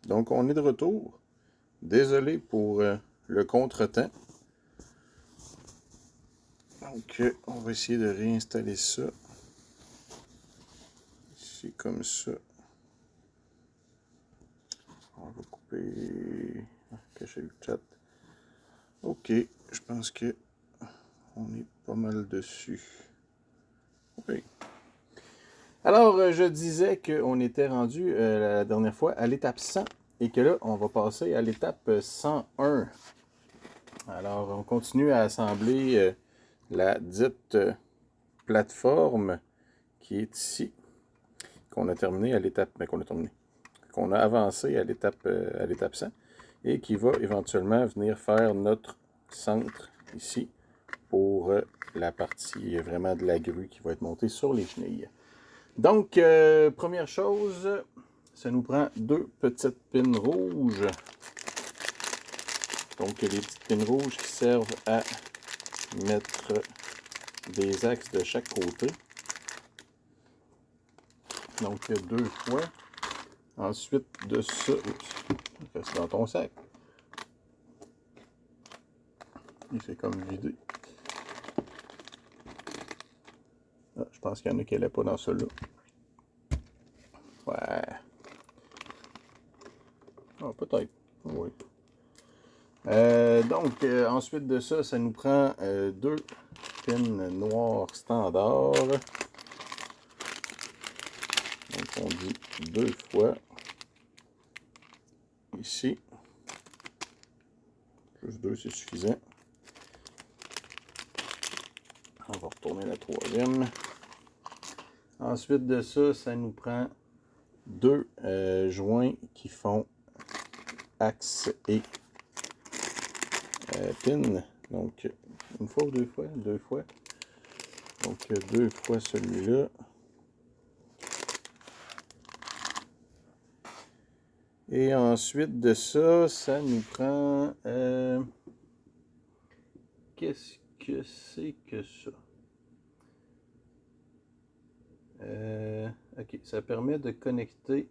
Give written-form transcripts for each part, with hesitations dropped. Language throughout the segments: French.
Donc, on est de retour. Désolé pour le contretemps. Donc, on va essayer de réinstaller ça. Ici, comme ça. On va couper... cacher le chat. Ok, je pense que on est pas mal dessus. Oui. Alors, je disais qu'on était rendu la dernière fois à l'étape 100 et que là, on va passer à l'étape 101. Alors, on continue à assembler la dite plateforme qui est ici, qu'on a terminé à l'étape, qu'on a avancé à l'étape 100 et qui va éventuellement venir faire notre centre ici pour la partie vraiment de la grue qui va être montée sur les chenilles. Donc, première chose, ça nous prend 2 petites pins rouges. Donc, les petites pins rouges qui servent à mettre des axes de chaque côté. Donc, 2 fois. Ensuite de ça, reste dans ton sac. Il s'est comme vidé. Ah, je pense qu'il y en a qui n'allaient pas dans celui-là. Ouais. Ah, peut-être. Oui. Donc, ensuite de ça, ça nous prend 2 pins noirs standards. Donc, on dit 2 fois. Ici. Juste 2, c'est suffisant. On va retourner la troisième. Ensuite de ça, ça nous prend 2 joints qui font axe et pin. Donc, une fois ou 2 fois? 2 fois. Donc, 2 fois celui-là. Et ensuite de ça, ça nous prend... qu'est-ce que c'est que ça? Ok, ça permet de connecter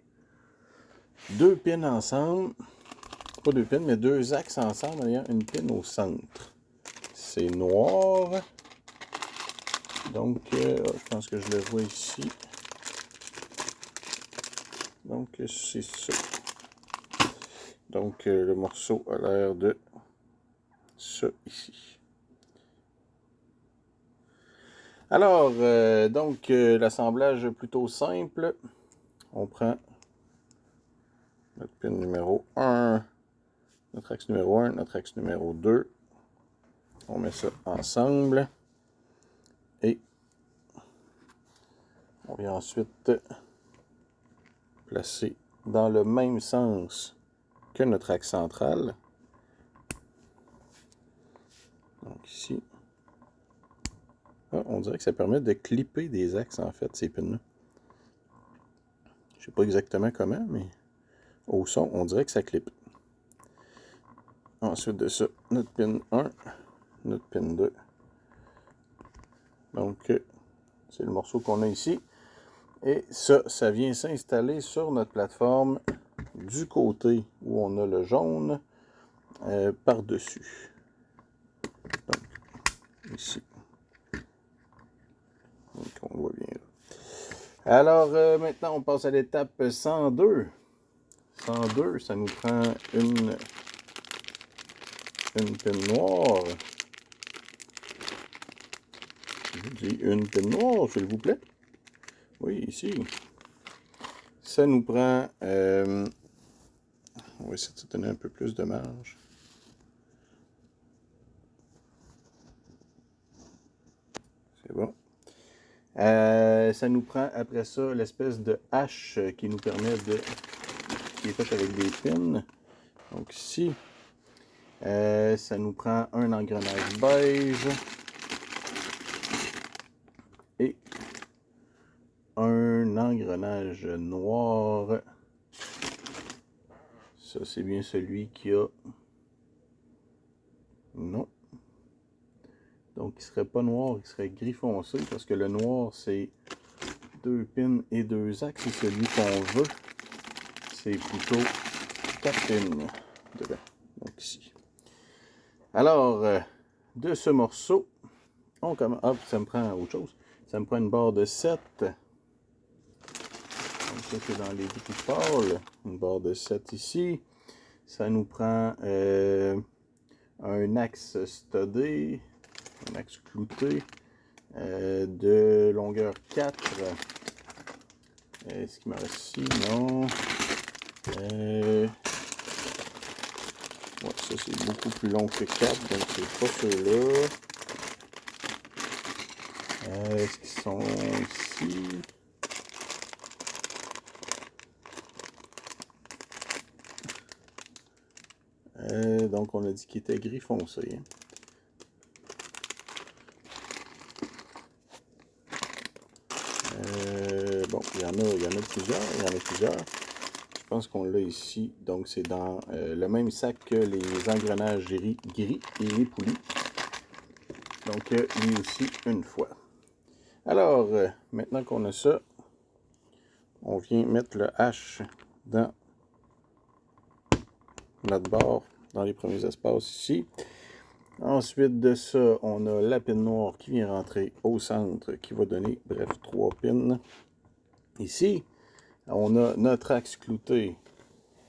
2 pins ensemble. Pas 2 pins, mais 2 axes ensemble en ayant une pin au centre. C'est noir. Donc, je pense que je le vois ici. Donc, c'est ça. Donc, le morceau a l'air de ça ici. Alors, donc, l'assemblage plutôt simple. On prend notre pin numéro 1, notre axe numéro 1, notre axe numéro 2. On met ça ensemble. Et on vient ensuite placer dans le même sens que notre axe central. Donc ici. Ah, on dirait que ça permet de clipper des axes en fait, ces pins-là. Je ne sais pas exactement comment, mais au son, on dirait que ça clippe. Ensuite de ça, notre pin 1, notre pin 2. Donc, c'est le morceau qu'on a ici. Et ça vient s'installer sur notre plateforme du côté où on a le jaune par-dessus. Donc, ici. Donc, on le voit bien là. Alors, maintenant, on passe à l'étape 102. 102, ça nous prend une pin noire. Je dis une pin noire, s'il vous plaît. Oui, ici. Ça nous prend... on va essayer de se donner un peu plus de marge. C'est bon. Ça nous prend après ça l'espèce de hache qui nous permet de... qui est faite avec des pins. Donc ici, ça nous prend un engrenage beige et un engrenage noir. Ça, c'est bien celui qui a... Non. Donc, il ne serait pas noir, il serait gris foncé, parce que le noir, c'est 2 pins et 2 axes. Et celui qu'on veut, c'est plutôt ta pin dedans. Donc ici. Alors, de ce morceau, on commence. Hop, ça me prend autre chose. Ça me prend une barre de 7. Donc ça, c'est dans les gris pâles. Une barre de 7 ici. Ça nous prend un axe studé, un axe clouté de longueur 4. Est-ce qu'il me reste ici? Non. Ouais, ça c'est beaucoup plus long que 4, donc c'est pas ceux-là. Est-ce qu'ils sont ici? Donc on a dit qu'il était gris foncé. Hein. Bon, il y en a plusieurs. Je pense qu'on l'a ici. Donc c'est dans le même sac que les engrenages gris et les poulies. Donc lui aussi une fois. Alors, maintenant qu'on a ça, on vient mettre le H dans notre barre, dans les premiers espaces ici. Ensuite de ça, on a la pine noire qui vient rentrer au centre, qui va donner, bref, 3 pins. Ici, on a notre axe clouté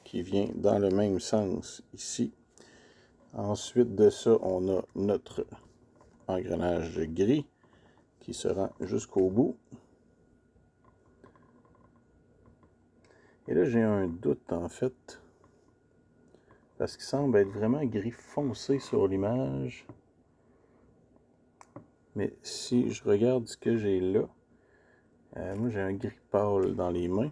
qui vient dans le même sens ici. Ensuite de ça, on a notre engrenage gris qui se rend jusqu'au bout. Et là, j'ai un doute en fait, parce qu'il semble être vraiment gris foncé sur l'image. Mais si je regarde ce que j'ai là, moi j'ai un gris pâle dans les mains.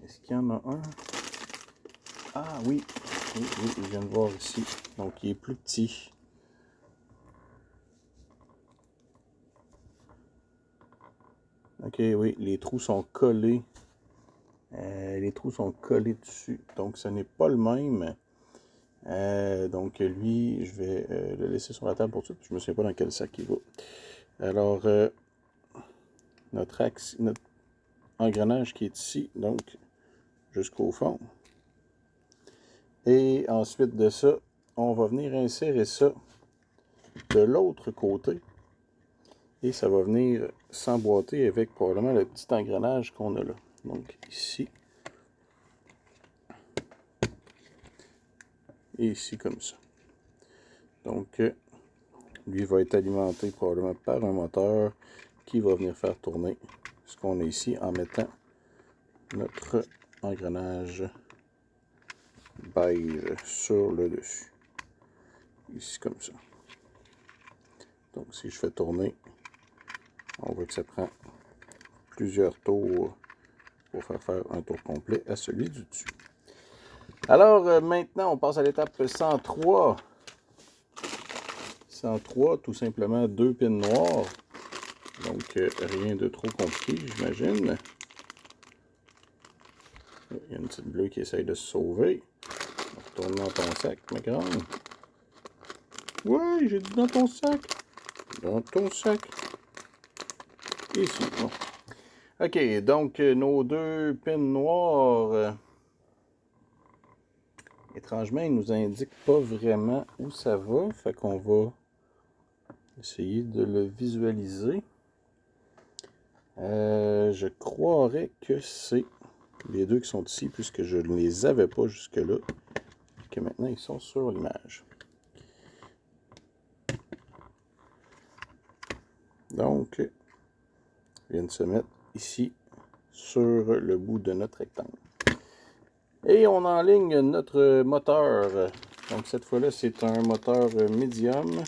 Est-ce qu'il y en a un? Ah oui, oui, je viens de voir ici. Donc il est plus petit. Ok, oui, les trous sont collés. Les trous sont collés dessus. Donc ce n'est pas le même. Donc lui, je vais le laisser sur la table pour tout. Je ne me souviens pas dans quel sac il va. Alors, notre axe, notre engrenage qui est ici, donc jusqu'au fond. Et ensuite de ça, on va venir insérer ça de l'autre côté. Et ça va venir s'emboîter avec probablement le petit engrenage qu'on a là. Donc ici. Et ici comme ça. Donc lui va être alimenté probablement par un moteur qui va venir faire tourner ce qu'on a ici en mettant notre engrenage beige sur le dessus. Ici comme ça. Donc si je fais tourner, on voit que ça prend plusieurs tours pour faire un tour complet à celui du dessus. Alors maintenant on passe à l'étape 103. 103, tout simplement 2 pins noirs. Donc rien de trop compliqué, j'imagine. Il y a une petite bleue qui essaye de se sauver. Retourne dans ton sac, ma grande. Ouais, j'ai dit dans ton sac. Dans ton sac. Ici. Bon. Ok, donc nos 2 pins noirs. Étrangement, ils nous indiquent pas vraiment où ça va. Fait qu'on va essayer de le visualiser. Je croirais que c'est les 2 qui sont ici, puisque je ne les avais pas jusque-là. Que maintenant, ils sont sur l'image. Donc, ils viennent se mettre ici, sur le bout de notre rectangle. Et on enligne notre moteur. Donc, cette fois-là, c'est un moteur médium.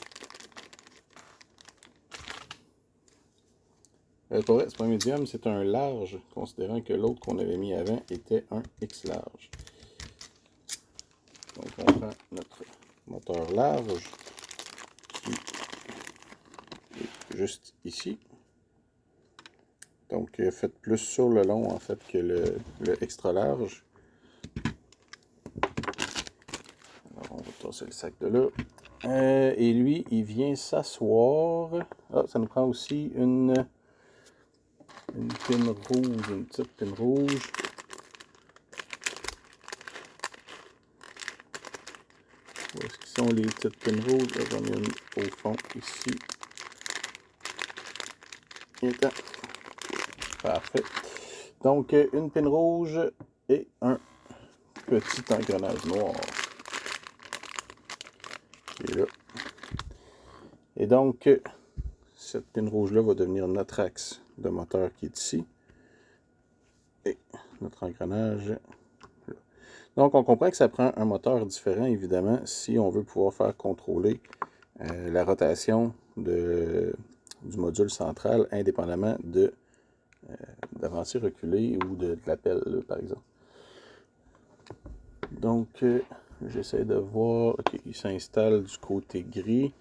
Pour vrai, c'est pas un médium, c'est un large, considérant que l'autre qu'on avait mis avant était un X large. Donc, on prend notre moteur large, qui est juste ici. Donc, faites plus sur le long, en fait, que le extra large. Alors, on va tasser le sac de là. Et lui, il vient s'asseoir. Ah, ça nous prend aussi une pin rouge, une petite pin rouge. Où est-ce qu'ils sont les petites pins rouges? J'en ai une au fond ici. Parfait. Donc, une pin rouge et un petit engrenage noir. Qui est là. Et donc, cette pin rouge-là va devenir notre axe de moteur qui est ici. Et notre engrenage là. Donc, on comprend que ça prend un moteur différent, évidemment, si on veut pouvoir faire contrôler la rotation du module central, indépendamment d'avancée, reculer ou de l'appel, par exemple. Donc, j'essaie de voir. OK, il s'installe du côté gris.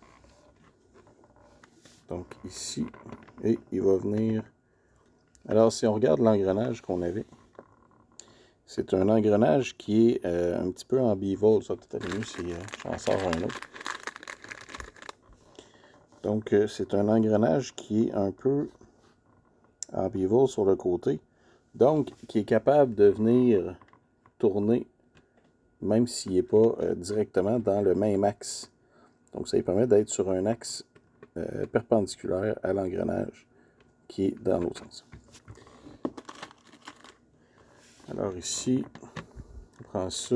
Donc, ici. Et il va venir. Alors, si on regarde l'engrenage qu'on avait, c'est un engrenage qui est un petit peu en bivolts. Ça peut-être mieux si j'en sors un autre. Donc, c'est un engrenage qui est un peu en bivolts sur le côté. Donc, qui est capable de venir tourner, même s'il n'est pas directement dans le même axe. Donc, ça lui permet d'être sur un axe perpendiculaire à l'engrenage qui est dans l'autre sens. Alors ici, on prend ça.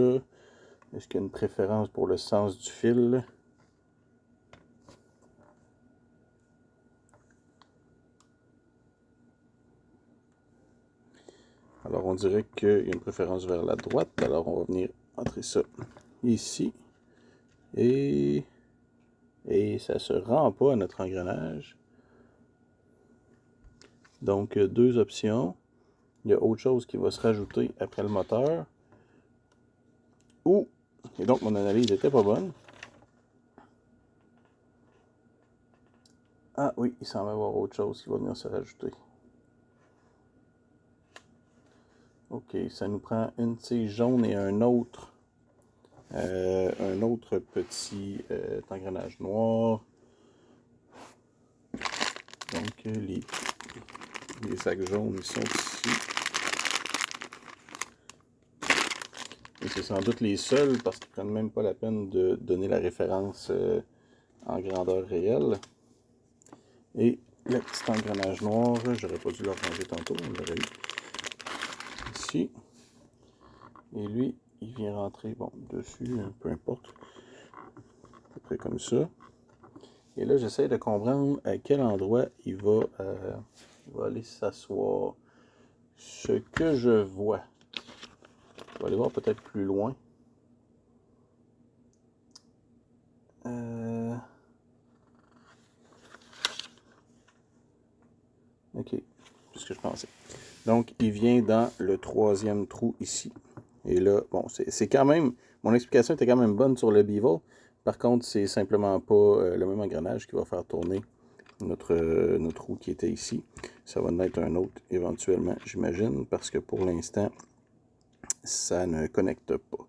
Est-ce qu'il y a une préférence pour le sens du fil? Alors on dirait qu'il y a une préférence vers la droite. Alors on va venir entrer ça ici. Et ça ne se rend pas à notre engrenage. Donc deux options. Il y a autre chose qui va se rajouter après le moteur. Et donc mon analyse n'était pas bonne. Ah oui, il semble y avoir autre chose qui va venir se rajouter. OK, ça nous prend une tige jaune et un autre petit engrenage noir. Donc les sacs jaunes ils sont ici. Et c'est sans doute les seuls parce qu'ils ne prennent même pas la peine de donner la référence en grandeur réelle. Et le petit engrenage noir, j'aurais pas dû le ranger tantôt, on l'aurait eu. Ici. Et lui, il vient rentrer, bon, dessus, peu importe. À peu près comme ça. Et là, j'essaie de comprendre à quel endroit il va aller s'asseoir. Ce que je vois. Je vais aller voir peut-être plus loin. OK, c'est ce que je pensais. Donc, il vient dans le troisième trou ici. Et là, bon, c'est quand même... Mon explication était quand même bonne sur le bevel. Par contre, c'est simplement pas le même engrenage qui va faire tourner notre roue qui était ici. Ça va en être un autre éventuellement, j'imagine, parce que pour l'instant, ça ne connecte pas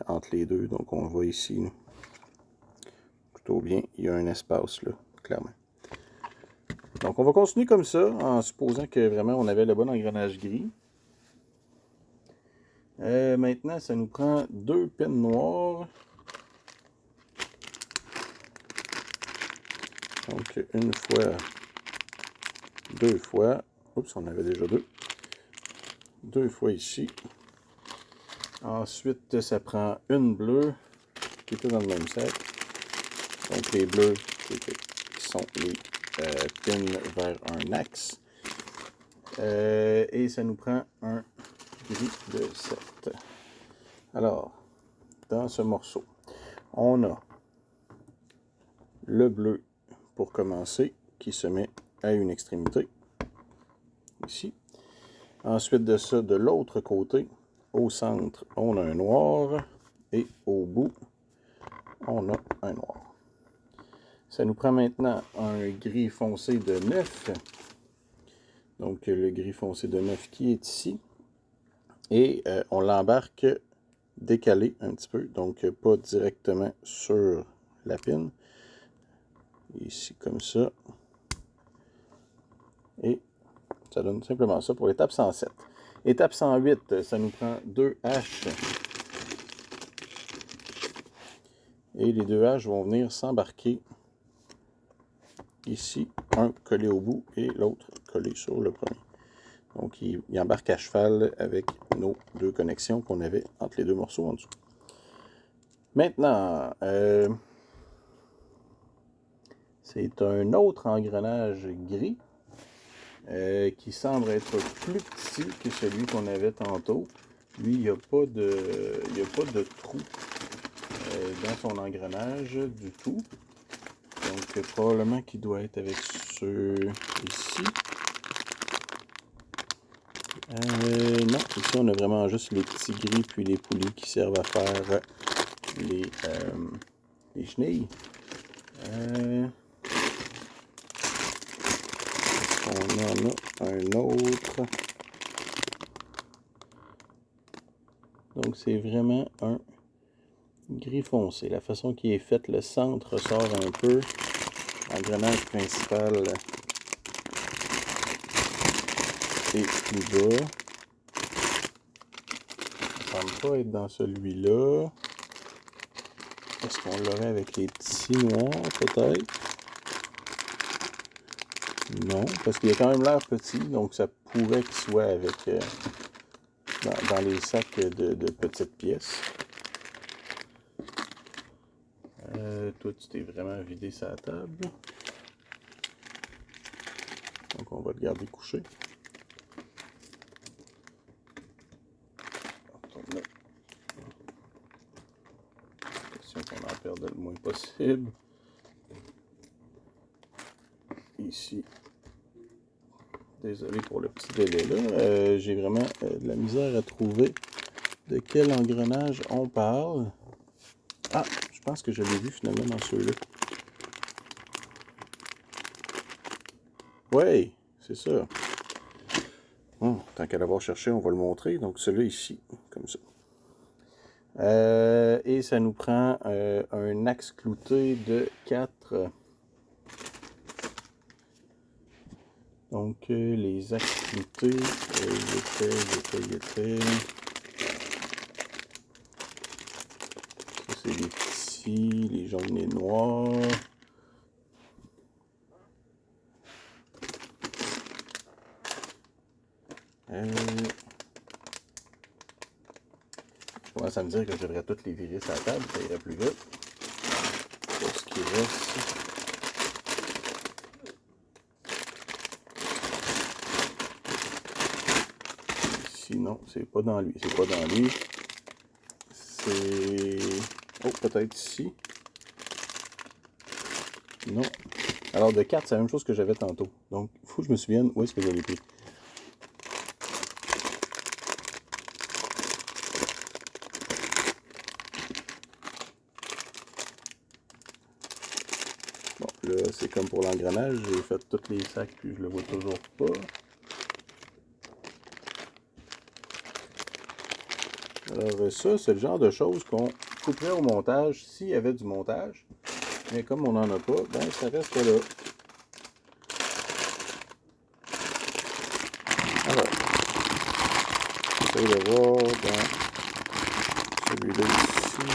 entre les deux. Donc, on voit ici plutôt bien. Il y a un espace là, clairement. Donc, on va continuer comme ça, en supposant que vraiment on avait le bon engrenage gris. Maintenant, ça nous prend deux pins noires. Donc, une fois, deux fois. Oups, on avait déjà deux. Deux fois ici. Ensuite, ça prend une bleue qui était dans le même sac. Donc, les bleus qui sont les pins vers un axe. Et ça nous prend un gris de 7. Alors, dans ce morceau, on a le bleu pour commencer, qui se met à une extrémité, ici. Ensuite de ça, de l'autre côté, au centre, on a un noir, et au bout, on a un noir. Ça nous prend maintenant un gris foncé de 9. Donc, le gris foncé de 9 qui est ici. Et on l'embarque décalé un petit peu, donc pas directement sur la pine. Ici, comme ça. Et ça donne simplement ça pour l'étape 107. Étape 108, ça nous prend deux haches Et les deux haches vont venir s'embarquer ici, un collé au bout et l'autre collé sur le premier. Donc, il embarque à cheval avec nos deux connexions qu'on avait entre les deux morceaux en dessous. Maintenant, c'est un autre engrenage gris qui semble être plus petit que celui qu'on avait tantôt. Lui, il n'y a pas de trou dans son engrenage du tout. Donc, probablement qu'il doit être avec ceux ici. Non, ici on a vraiment juste les petits gris puis les poulies qui servent à faire les chenilles. On en a un autre. Donc c'est vraiment un gris foncé. La façon qui est faite, le centre ressort un peu. L'engrenage principal est plus bas. Ça ne semble pas être dans celui-là. Est-ce qu'on l'aurait avec les petits noirs, peut-être? Non, parce qu'il a quand même l'air petit, donc ça pourrait qu'il soit avec dans les sacs de petites pièces. Toi, tu t'es vraiment vidé sa table. Donc, on va le garder couché. Question qu'on en perde le moins possible. Ici. Désolé pour le petit délai là. J'ai vraiment de la misère à trouver de quel engrenage on parle. Ah, je pense que je l'ai vu finalement dans ceux-là. Ouais, c'est ça. Bon, tant qu'à l'avoir cherché, on va le montrer. Donc celui-là ici, comme ça. Et ça nous prend un axe clouté de 4. Donc les axes cloutés, ils étaient. Ça c'est les petits, les jaunes et noirs. Je commence à me dire que je devrais toutes les virer sur la table, ça irait plus vite. Pour ce qui reste. Ici, non, c'est pas dans lui. C'est pas dans lui. C'est. Oh, peut-être ici. Non. Alors, de 4, c'est la même chose que j'avais tantôt. Donc, il faut que je me souvienne où est-ce que je l'ai pris. Bon, là, c'est comme pour l'engrenage. J'ai fait tous les sacs, puis je le vois toujours pas. Alors, ça, c'est le genre de choses qu'on couperait au montage s'il y avait du montage. Mais comme on n'en a pas, ben, ça reste là. Alors, j'essaie de voir dans celui-là ici.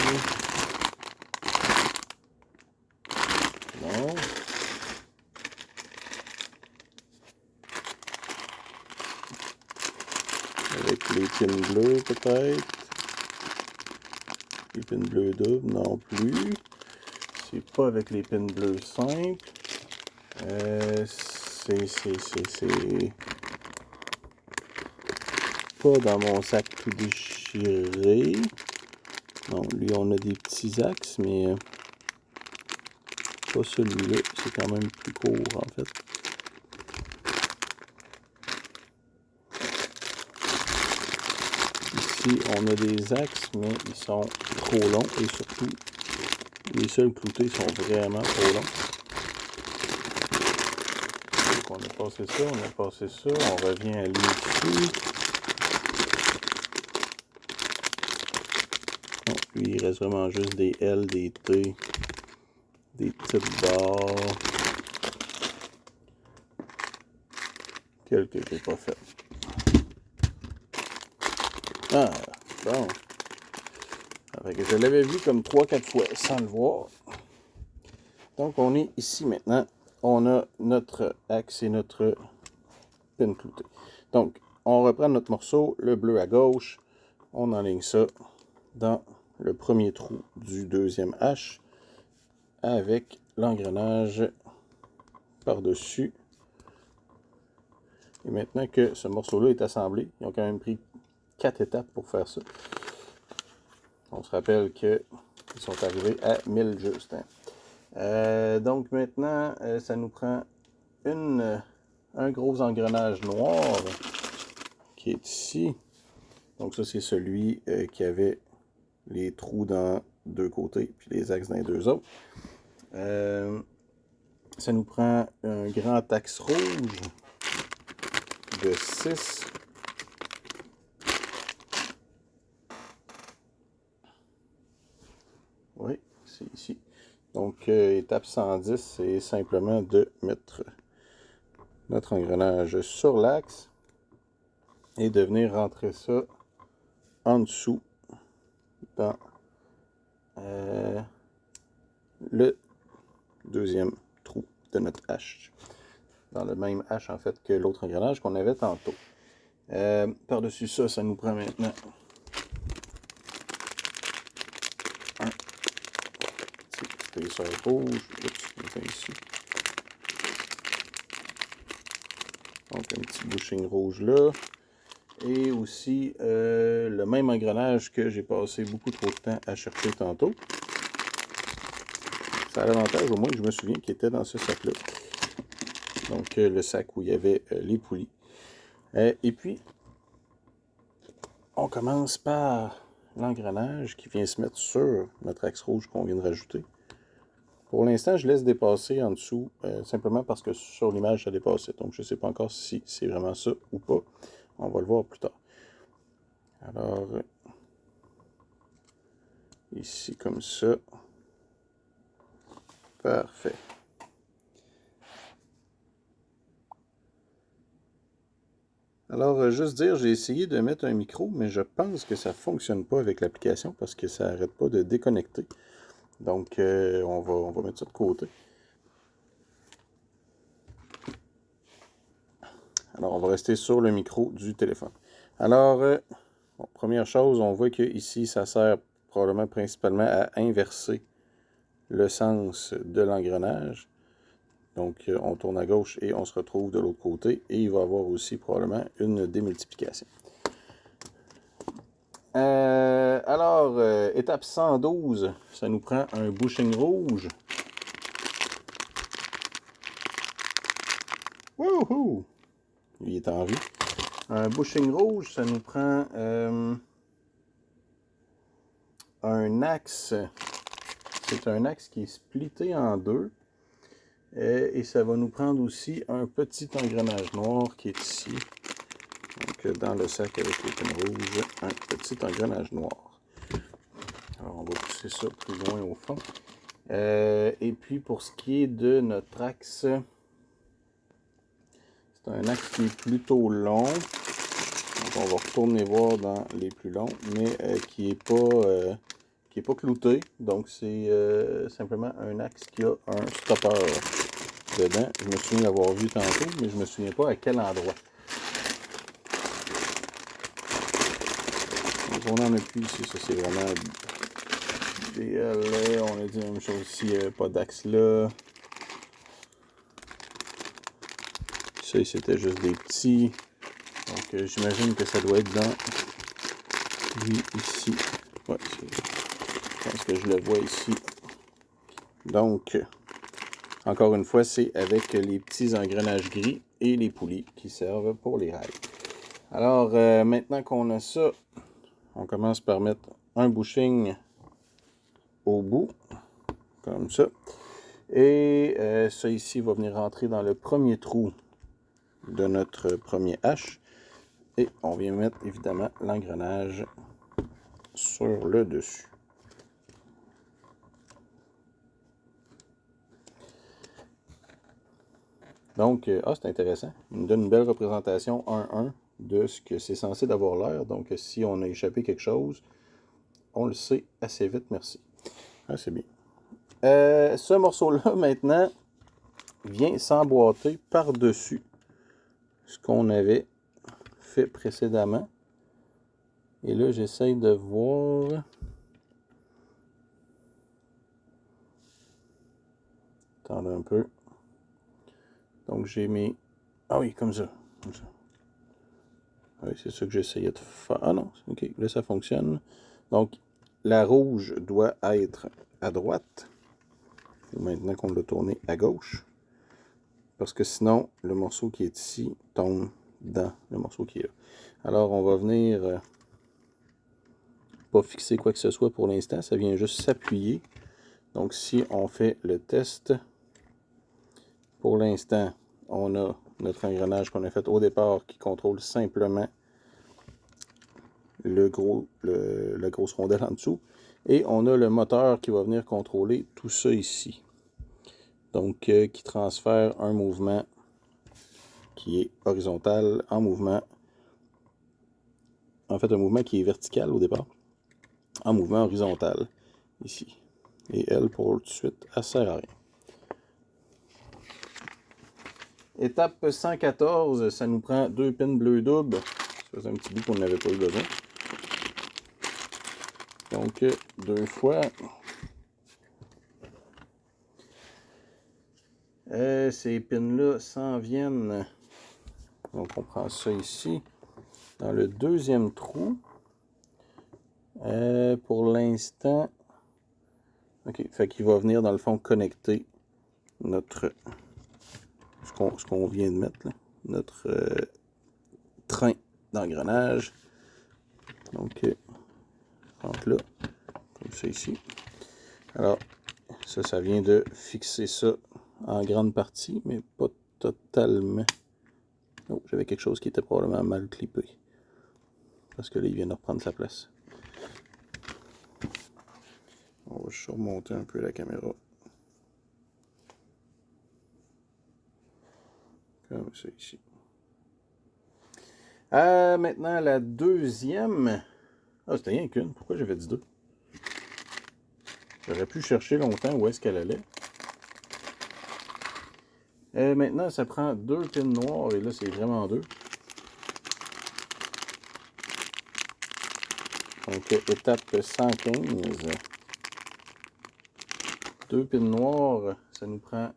Non. Avec les pins bleus peut-être. Les pins bleus doubles non plus. C'est pas avec les pins bleus simples. C'est pas dans mon sac tout déchiré. Non, lui on a des petits axes, mais pas celui-là. C'est quand même plus court en fait. Ici, on a des axes, mais ils sont trop longs et surtout, les seuls cloutés sont vraiment trop longs. Donc, on a passé ça, on revient à lui ici. Non, lui, il reste vraiment juste des L, des T, des petites barres. Quelques qui n'est pas fait. Ah, bon. Je l'avais vu comme 3-4 fois sans le voir. Donc on est ici maintenant. On a notre axe et notre pin clouté. Donc on reprend notre morceau, le bleu à gauche. On enligne ça dans le premier trou du deuxième H avec l'engrenage par-dessus. Et maintenant que ce morceau-là est assemblé, ils ont quand même pris 4 étapes pour faire ça. On se rappelle qu'ils sont arrivés à 1000 juste. Donc maintenant, ça nous prend un gros engrenage noir qui est ici. Donc ça, c'est celui qui avait les trous dans deux côtés, puis les axes dans les deux autres. Ça nous prend un grand axe rouge de 6. Oui, c'est ici. Donc, étape 110, c'est simplement de mettre notre engrenage sur l'axe et de venir rentrer ça en dessous dans le deuxième trou de notre hache. Dans le même hache, en fait, que l'autre engrenage qu'on avait tantôt. Par-dessus ça, ça nous prend maintenant un petit épaisseur rouge. Oups, ici. Donc, un petit bushing rouge là. Et aussi le même engrenage que j'ai passé beaucoup trop de temps à chercher tantôt. Ça a l'avantage au moins que je me souviens qu'il était dans ce sac-là. Donc le sac où il y avait les poulies. Et puis, on commence par l'engrenage qui vient se mettre sur notre axe rouge qu'on vient de rajouter. Pour l'instant, je laisse dépasser en dessous, simplement parce que sur l'image, ça dépassait. Donc je ne sais pas encore si c'est vraiment ça ou pas. On va le voir plus tard. Alors, ici comme ça. Parfait. Alors, juste dire, j'ai essayé de mettre un micro, mais je pense que ça ne fonctionne pas avec l'application parce que ça n'arrête pas de déconnecter. Donc, on va mettre ça de côté. Alors, on va rester sur le micro du téléphone. Alors, bon, première chose, on voit que ici, ça sert probablement principalement à inverser le sens de l'engrenage. Donc, on tourne à gauche et on se retrouve de l'autre côté. Et il va y avoir aussi probablement une démultiplication. Alors, étape 112, ça nous prend un bushing rouge. Wouhou! Il est en vie. Un bushing rouge, ça nous prend un axe. C'est un axe qui est splitté en deux. Et ça va nous prendre aussi un petit engrenage noir qui est ici. Donc, dans le sac avec les pins rouges, un petit engrenage noir. Alors, on va pousser ça plus loin au fond. Et puis, pour ce qui est de notre axe, c'est un axe qui est plutôt long. Donc, on va retourner voir dans les plus longs, mais qui n'est pas clouté. Donc, c'est simplement un axe qui a un stopper dedans. Je me souviens l'avoir vu tantôt, mais je ne me souviens pas à quel endroit. Donc, on en a plus ici. Ça, c'est vraiment DL. On a dit la même chose ici. Il n'y avait pas d'axe là. Ça, c'était juste des petits. Donc, j'imagine que ça doit être dans lui ici. Ouais, je pense que je le vois ici. Donc, encore une fois, c'est avec les petits engrenages gris et les poulies qui servent pour les rails. Alors, maintenant qu'on a ça, on commence par mettre un bushing au bout, comme ça. Et ça ici va venir rentrer dans le premier trou de notre premier H. Et on vient mettre évidemment l'engrenage sur le dessus. Donc, c'est intéressant. Il nous donne une belle représentation 1-1 de ce que c'est censé d'avoir l'air. Donc, si on a échappé quelque chose, on le sait assez vite, merci. Ah, c'est bien. Ce morceau-là, maintenant, vient s'emboîter par-dessus ce qu'on avait fait précédemment. Et là, j'essaye de voir. Attendez un peu. Donc, j'ai mis... Ah oui, comme ça. Comme ça. Oui, c'est ça que j'essayais de faire. Ah non, ok, là, ça fonctionne. Donc, la rouge doit être à droite. Maintenant qu'on l'a tourné à gauche. Parce que sinon, le morceau qui est ici tombe dans le morceau qui est là. Alors, on va venir... pas fixer quoi que ce soit pour l'instant, ça vient juste s'appuyer. Donc si on fait le test, pour l'instant, on a notre engrenage qu'on a fait au départ qui contrôle simplement la grosse rondelle en dessous. Et on a le moteur qui va venir contrôler tout ça ici. Donc qui transfère un mouvement qui est horizontal en mouvement. En fait, un mouvement qui est vertical au départ, en mouvement horizontal ici. Et elle, pour tout de suite, elle sert à rien. Étape 114, ça nous prend 2 pins bleus doubles. Ça faisait un petit bout qu'on n'avait pas eu besoin. Donc, 2 fois. Ces pins-là s'en viennent. Donc, on prend ça ici, dans le deuxième trou. Pour l'instant, ok, fait qu'il va venir dans le fond connecter notre, ce qu'on vient de mettre, là, notre train d'engrenage. Donc, rentre là, comme ça ici. Alors, ça vient de fixer ça en grande partie, mais pas totalement. Oh, j'avais quelque chose qui était probablement mal clippé. Parce que là, il vient de reprendre sa place. On va surmonter un peu la caméra. Comme ça ici. Maintenant, la deuxième. Ah, c'était rien qu'une. Pourquoi j'avais dit 2? J'aurais pu chercher longtemps où est-ce qu'elle allait. Maintenant, ça prend 2 pins noirs. Et là, c'est vraiment 2. Donc, étape 115. 2 pins noirs, ça nous prend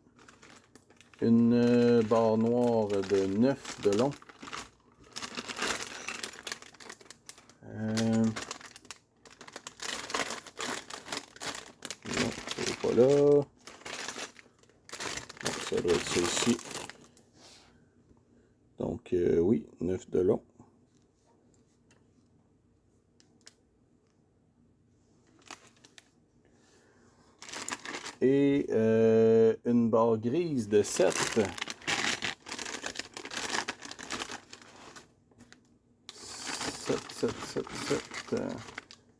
une barre noire de 9 de long. Non, c'est pas là. Donc, ça doit être ça ici. Donc, oui, 9 de long. Et une barre grise de 7.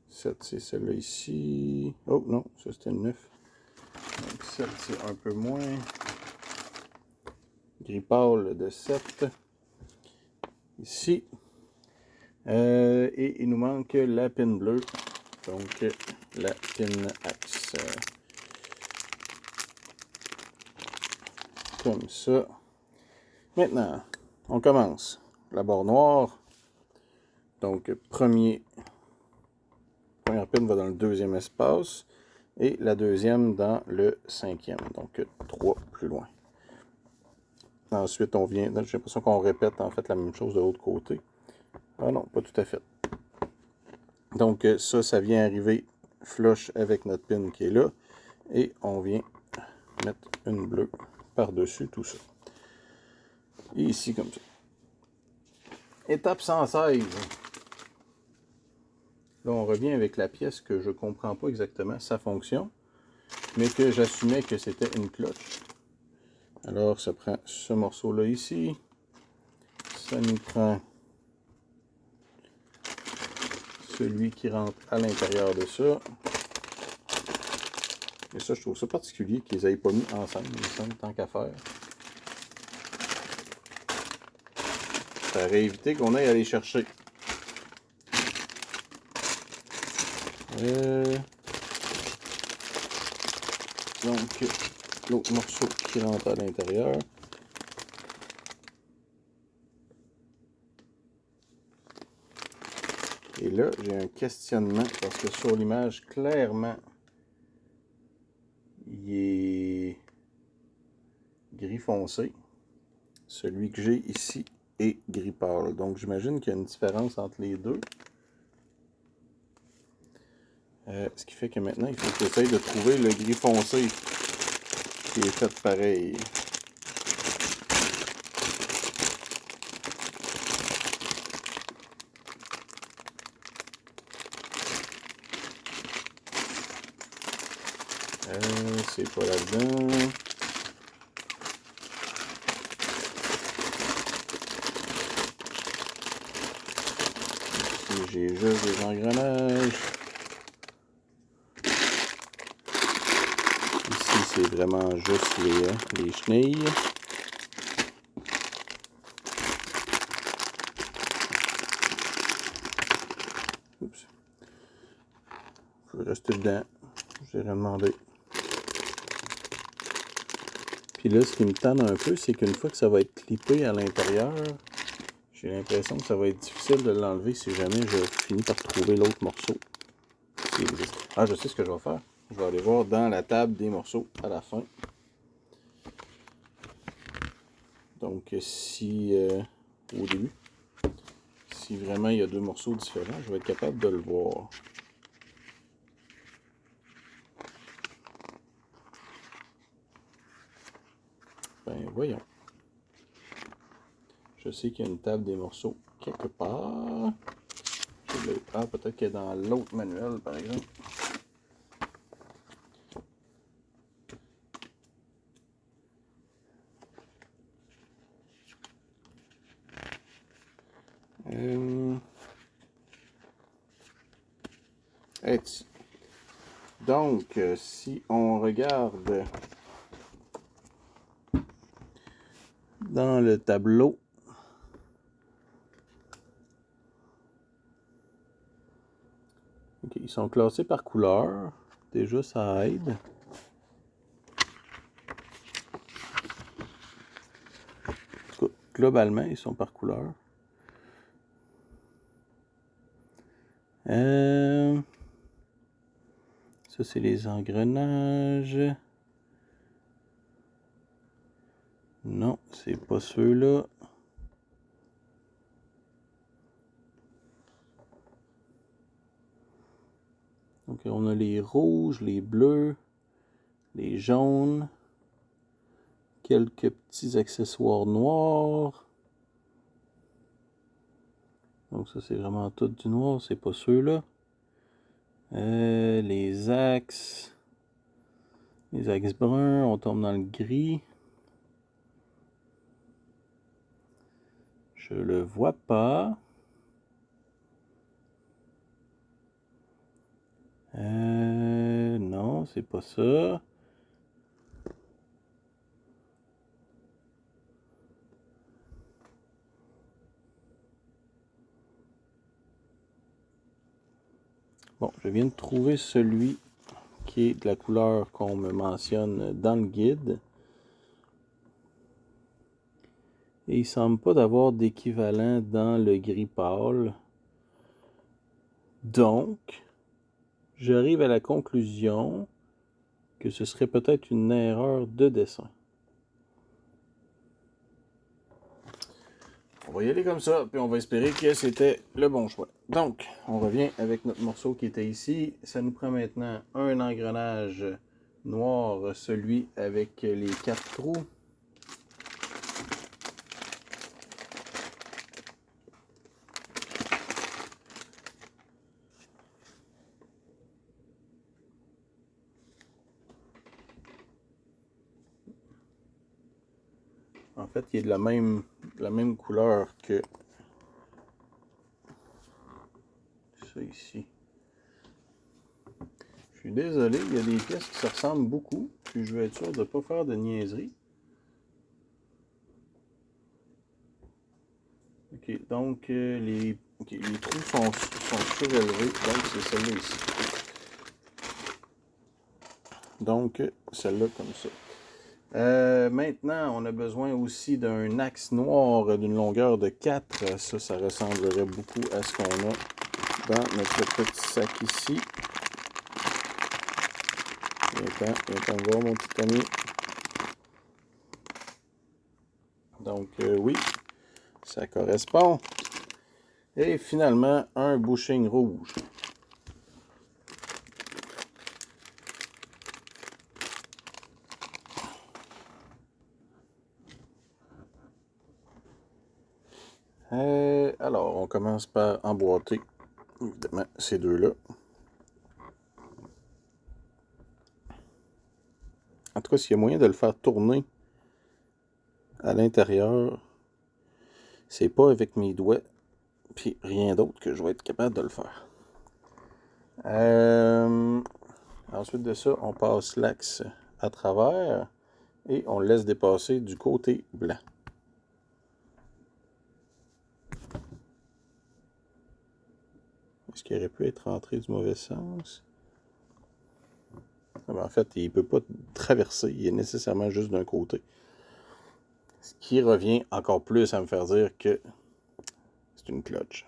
7, c'est celle-là ici. Oh non, ça c'était une 9. Donc 7, c'est un peu moins. Gris pâle de 7. Ici. Et il nous manque la pin bleue. Donc la pin axe. Comme ça. Maintenant, on commence. La barre noire. Donc, première pin va dans le deuxième espace. Et la deuxième dans le cinquième. Donc, 3 plus loin. Ensuite, on vient... J'ai l'impression qu'on répète en fait la même chose de l'autre côté. Ah non, pas tout à fait. Donc, ça vient arriver flush avec notre pin qui est là. Et on vient mettre une bleue par-dessus tout ça. Et ici, comme ça. Étape 116. Là, on revient avec la pièce que je ne comprends pas exactement sa fonction, mais que j'assumais que c'était une cloche. Alors, ça prend ce morceau-là ici. Ça nous prend celui qui rentre à l'intérieur de ça. Et ça, je trouve ça particulier qu'ils n'aient pas mis ensemble, tant qu'à faire. Ça aurait évité qu'on aille aller chercher Donc, l'autre morceau qui rentre à l'intérieur. Et là, j'ai un questionnement parce que sur l'image, clairement, il est gris foncé. Celui que j'ai ici est gris pâle. Donc, j'imagine qu'il y a une différence entre les deux. Ce qui fait que maintenant, il faut que j'essaye de trouver le gris foncé qui est fait pareil. C'est pas là-dedans. Ici, j'ai juste des engrenages. Ici, c'est vraiment juste les chenilles. Oups. Je vais rester dedans. J'ai rien demandé. Puis là, ce qui me tente un peu, c'est qu'une fois que ça va être clippé à l'intérieur, j'ai l'impression que ça va être difficile de l'enlever si jamais je finis par trouver l'autre morceau qui existe. Ah, je sais ce que je vais faire. Je vais aller voir dans la table des morceaux à la fin. Donc, si au début, si vraiment il y a deux morceaux différents, je vais être capable de le voir. Ben, voyons. Je sais qu'il y a une table des morceaux quelque part. Ah, peut-être qu'elle est dans l'autre manuel, par exemple. Donc, si on regarde dans le tableau, okay, ils sont classés par couleur. Déjà, ça aide. En tout cas, globalement, ils sont par couleur. Ça, c'est les engrenages. Non, c'est pas ceux-là. Donc, on a les rouges, les bleus, les jaunes, quelques petits accessoires noirs. Donc, ça, c'est vraiment tout du noir, c'est pas ceux-là. Les axes bruns, on tombe dans le gris. Je le vois pas. Non, c'est pas ça. Bon, je viens de trouver celui qui est de la couleur qu'on me mentionne dans le guide. Et il semble pas d'avoir d'équivalent dans le gris pâle. Donc, j'arrive à la conclusion que ce serait peut-être une erreur de dessin. On va y aller comme ça, puis on va espérer que c'était le bon choix. Donc, on revient avec notre morceau qui était ici. Ça nous prend maintenant un engrenage noir, celui avec les 4 trous. En fait, il est de la même couleur que ça ici. Je suis désolé, il y a des pièces qui se ressemblent beaucoup, puis je vais être sûr de ne pas faire de niaiserie. Ok, donc les trous sont surélevés, donc c'est celle-là ici. Donc, celle-là comme ça. Maintenant, on a besoin aussi d'un axe noir d'une longueur de 4. Ça ressemblerait beaucoup à ce qu'on a dans notre petit sac ici. Viens-t'en voir, mon petit ami. Donc, oui, ça correspond. Et finalement, un bushing rouge. Alors, on commence par emboîter, évidemment, ces deux-là. En tout cas, s'il y a moyen de le faire tourner à l'intérieur, c'est pas avec mes doigts, puis rien d'autre que je vais être capable de le faire. Ensuite de ça, on passe l'axe à travers et on le laisse dépasser du côté blanc. Est-ce qu'il aurait pu être rentré du mauvais sens? En fait, il ne peut pas traverser, il est nécessairement juste d'un côté. Ce qui revient encore plus à me faire dire que c'est une cloche.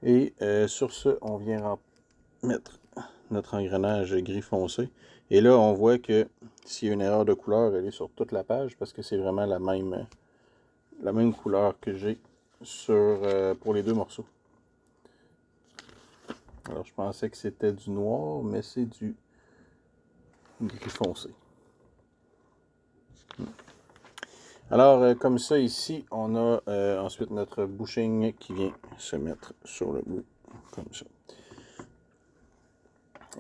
Et sur ce, on vient mettre notre engrenage gris foncé. Et là, on voit que s'il y a une erreur de couleur, elle est sur toute la page parce que c'est vraiment la même couleur que j'ai pour les deux morceaux. Alors, je pensais que c'était du noir, mais c'est du gris foncé. Alors, comme ça, ici, on a ensuite notre bushing qui vient se mettre sur le bout, comme ça.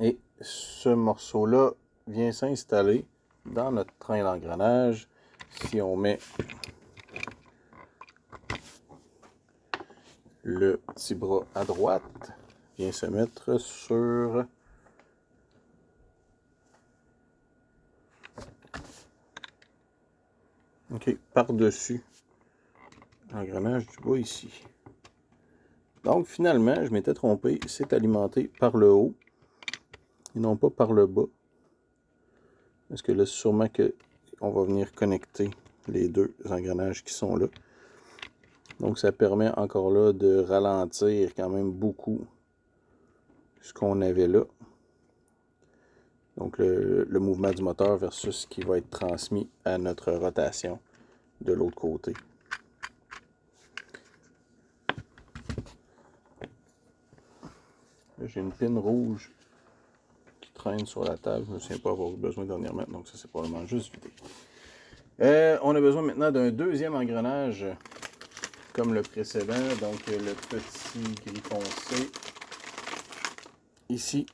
Et ce morceau-là vient s'installer dans notre train d'engrenage. Si on met le petit bras à droite, vient se mettre sur par-dessus l'engrenage du bas ici. Donc finalement, je m'étais trompé, c'est alimenté par le haut et non pas par le bas. Parce que là, sûrement qu'on va venir connecter les deux engrenages qui sont là. Donc ça permet encore là de ralentir quand même beaucoup ce qu'on avait là. Donc le mouvement du moteur versus ce qui va être transmis à notre rotation de l'autre côté. J'ai une pine rouge qui traîne sur la table. Je ne me souviens pas avoir besoin dernièrement, donc ça c'est probablement juste vidé. On a besoin maintenant d'un deuxième engrenage comme le précédent, donc le petit gris foncé ici.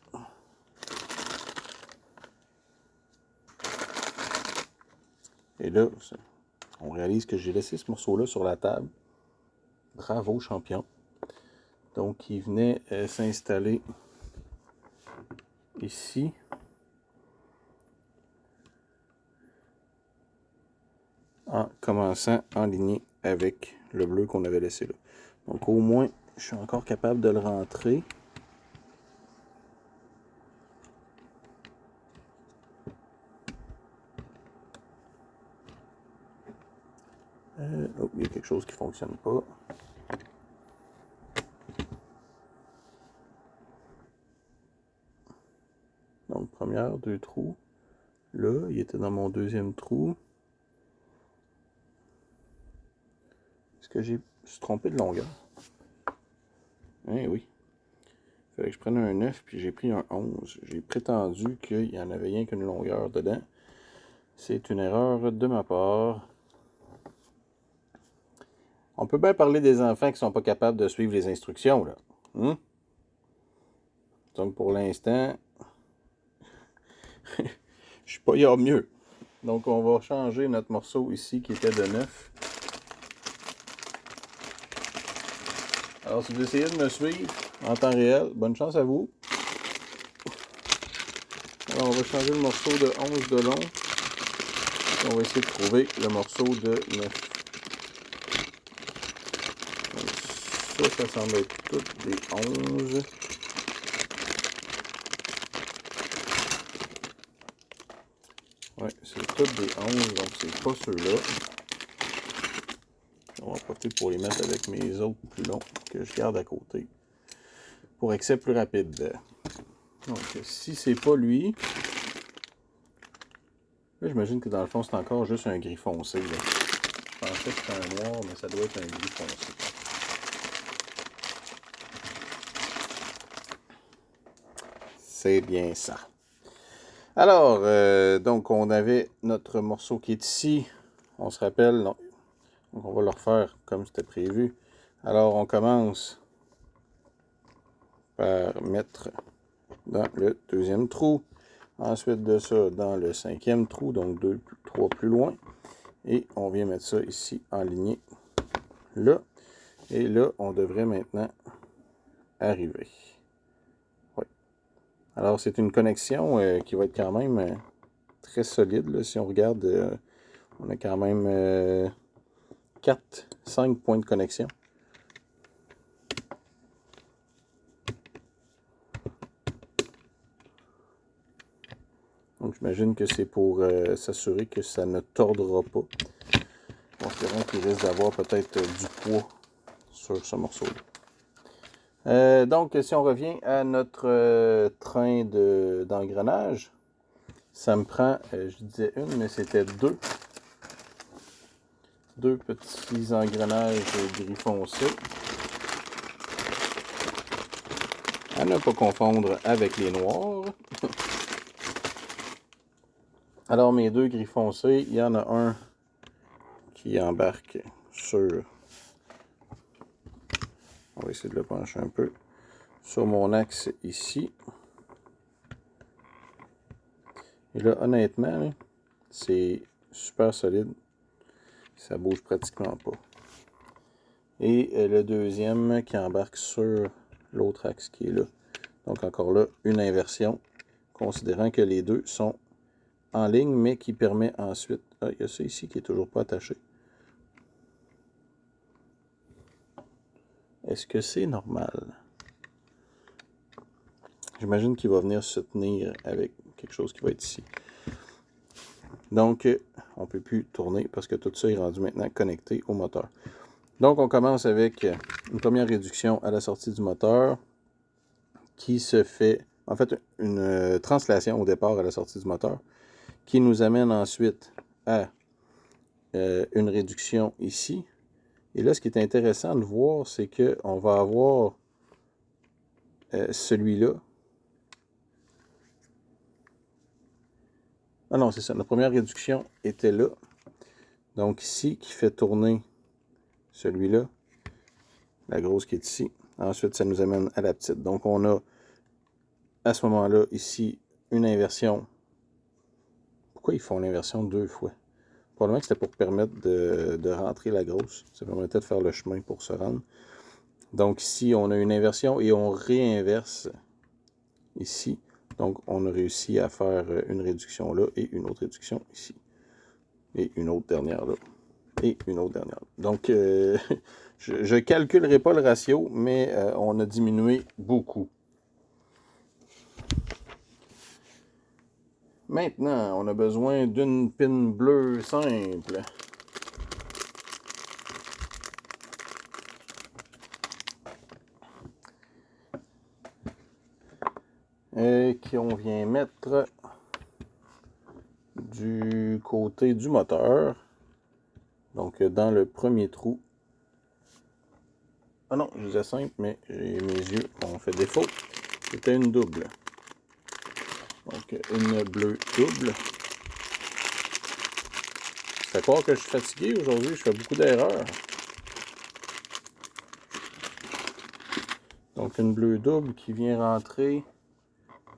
Et là, on réalise que j'ai laissé ce morceau-là sur la table. Bravo, champion. Donc, il venait s'installer ici. En commençant en ligne avec le bleu qu'on avait laissé là. Donc, au moins, je suis encore capable de le rentrer. Oh, il y a quelque chose qui ne fonctionne pas. Donc, première, deux trous. Là, il était dans mon deuxième trou. Est-ce que je suis trompé de longueur? Eh oui. Il fallait que je prenne un 9, puis j'ai pris un 11. J'ai prétendu qu'il n'y en avait rien qu'une longueur dedans. C'est une erreur de ma part. On peut bien parler des enfants qui ne sont pas capables de suivre les instructions, là. Donc, pour l'instant, je suis pas, il y a mieux. Donc, on va changer notre morceau ici qui était de 9. Alors, si vous essayez de me suivre en temps réel, bonne chance à vous. Alors, on va changer le morceau de 11 de long. Et on va essayer de trouver le morceau de 9. Donc, ça semble être toutes des 11. Ouais, c'est tous des 11, donc c'est pas ceux-là. On va profiter pour les mettre avec mes autres plus longs que je garde à côté. Pour accès plus rapide. Donc, si c'est pas lui, là, j'imagine que dans le fond, c'est encore juste un gris foncé. Là. Je pensais que c'était un noir, mais ça doit être un gris foncé. C'est bien ça. Alors, donc, on avait notre morceau qui est ici. On se rappelle, non. Donc, on va le refaire comme c'était prévu. Alors, on commence par mettre dans le deuxième trou. Ensuite de ça, dans le cinquième trou, donc 2, 3 plus loin. Et on vient mettre ça ici, enligné là. Et là, on devrait maintenant arriver. Oui. Alors, c'est une connexion qui va être quand même très solide. Là. Si on regarde, on a quand même 4, 5 points de connexion. Donc, j'imagine que c'est pour s'assurer que ça ne tordra pas. Considérant qu'il risque d'avoir peut-être du poids sur ce morceau-là. Donc, si on revient à notre train d'engrenage, ça me prend, je disais une, mais c'était deux. Deux petits engrenages gris foncé. À ne pas confondre avec les noirs. Alors, mes deux gris foncés, il y en a un qui embarque sur... On va essayer de le pencher un peu. Sur mon axe ici. Et là, honnêtement, c'est super solide. Ça bouge pratiquement pas. Et le deuxième qui embarque sur l'autre axe qui est là. Donc encore là, une inversion, considérant que les deux sont en ligne, mais qui permet ensuite... Ah, il y a ça ici qui est toujours pas attaché. Est-ce que c'est normal? J'imagine qu'il va venir se tenir avec quelque chose qui va être ici. Donc, on ne peut plus tourner parce que tout ça est rendu maintenant connecté au moteur. Donc, on commence avec une première réduction à la sortie du moteur qui se fait, en fait, une translation au départ à la sortie du moteur qui nous amène ensuite à une réduction ici. Et là, ce qui est intéressant de voir, c'est qu'on va avoir celui-là. Ah non, c'est ça. La première réduction était là. Donc ici, qui fait tourner celui-là. La grosse qui est ici. Ensuite, ça nous amène à la petite. Donc, on a, à ce moment-là, ici, une inversion. Pourquoi ils font l'inversion deux fois? Probablement que c'était pour permettre de rentrer la grosse. Ça permettait de faire le chemin pour se rendre. Donc ici, on a une inversion et on réinverse ici. Donc, on a réussi à faire une réduction là et une autre réduction ici. Et une autre dernière là. Et une autre dernière là. Donc, je ne calculerai pas le ratio, mais on a diminué beaucoup. Maintenant, on a besoin d'une pin bleue simple. Et qu'on vient mettre du côté du moteur. Donc, dans le premier trou. Ah non, je disais simple, mais mes yeux ont fait défaut. C'était une double. Donc, une bleue double. C'est à croire que je suis fatigué aujourd'hui, je fais beaucoup d'erreurs. Donc, une bleue double qui vient rentrer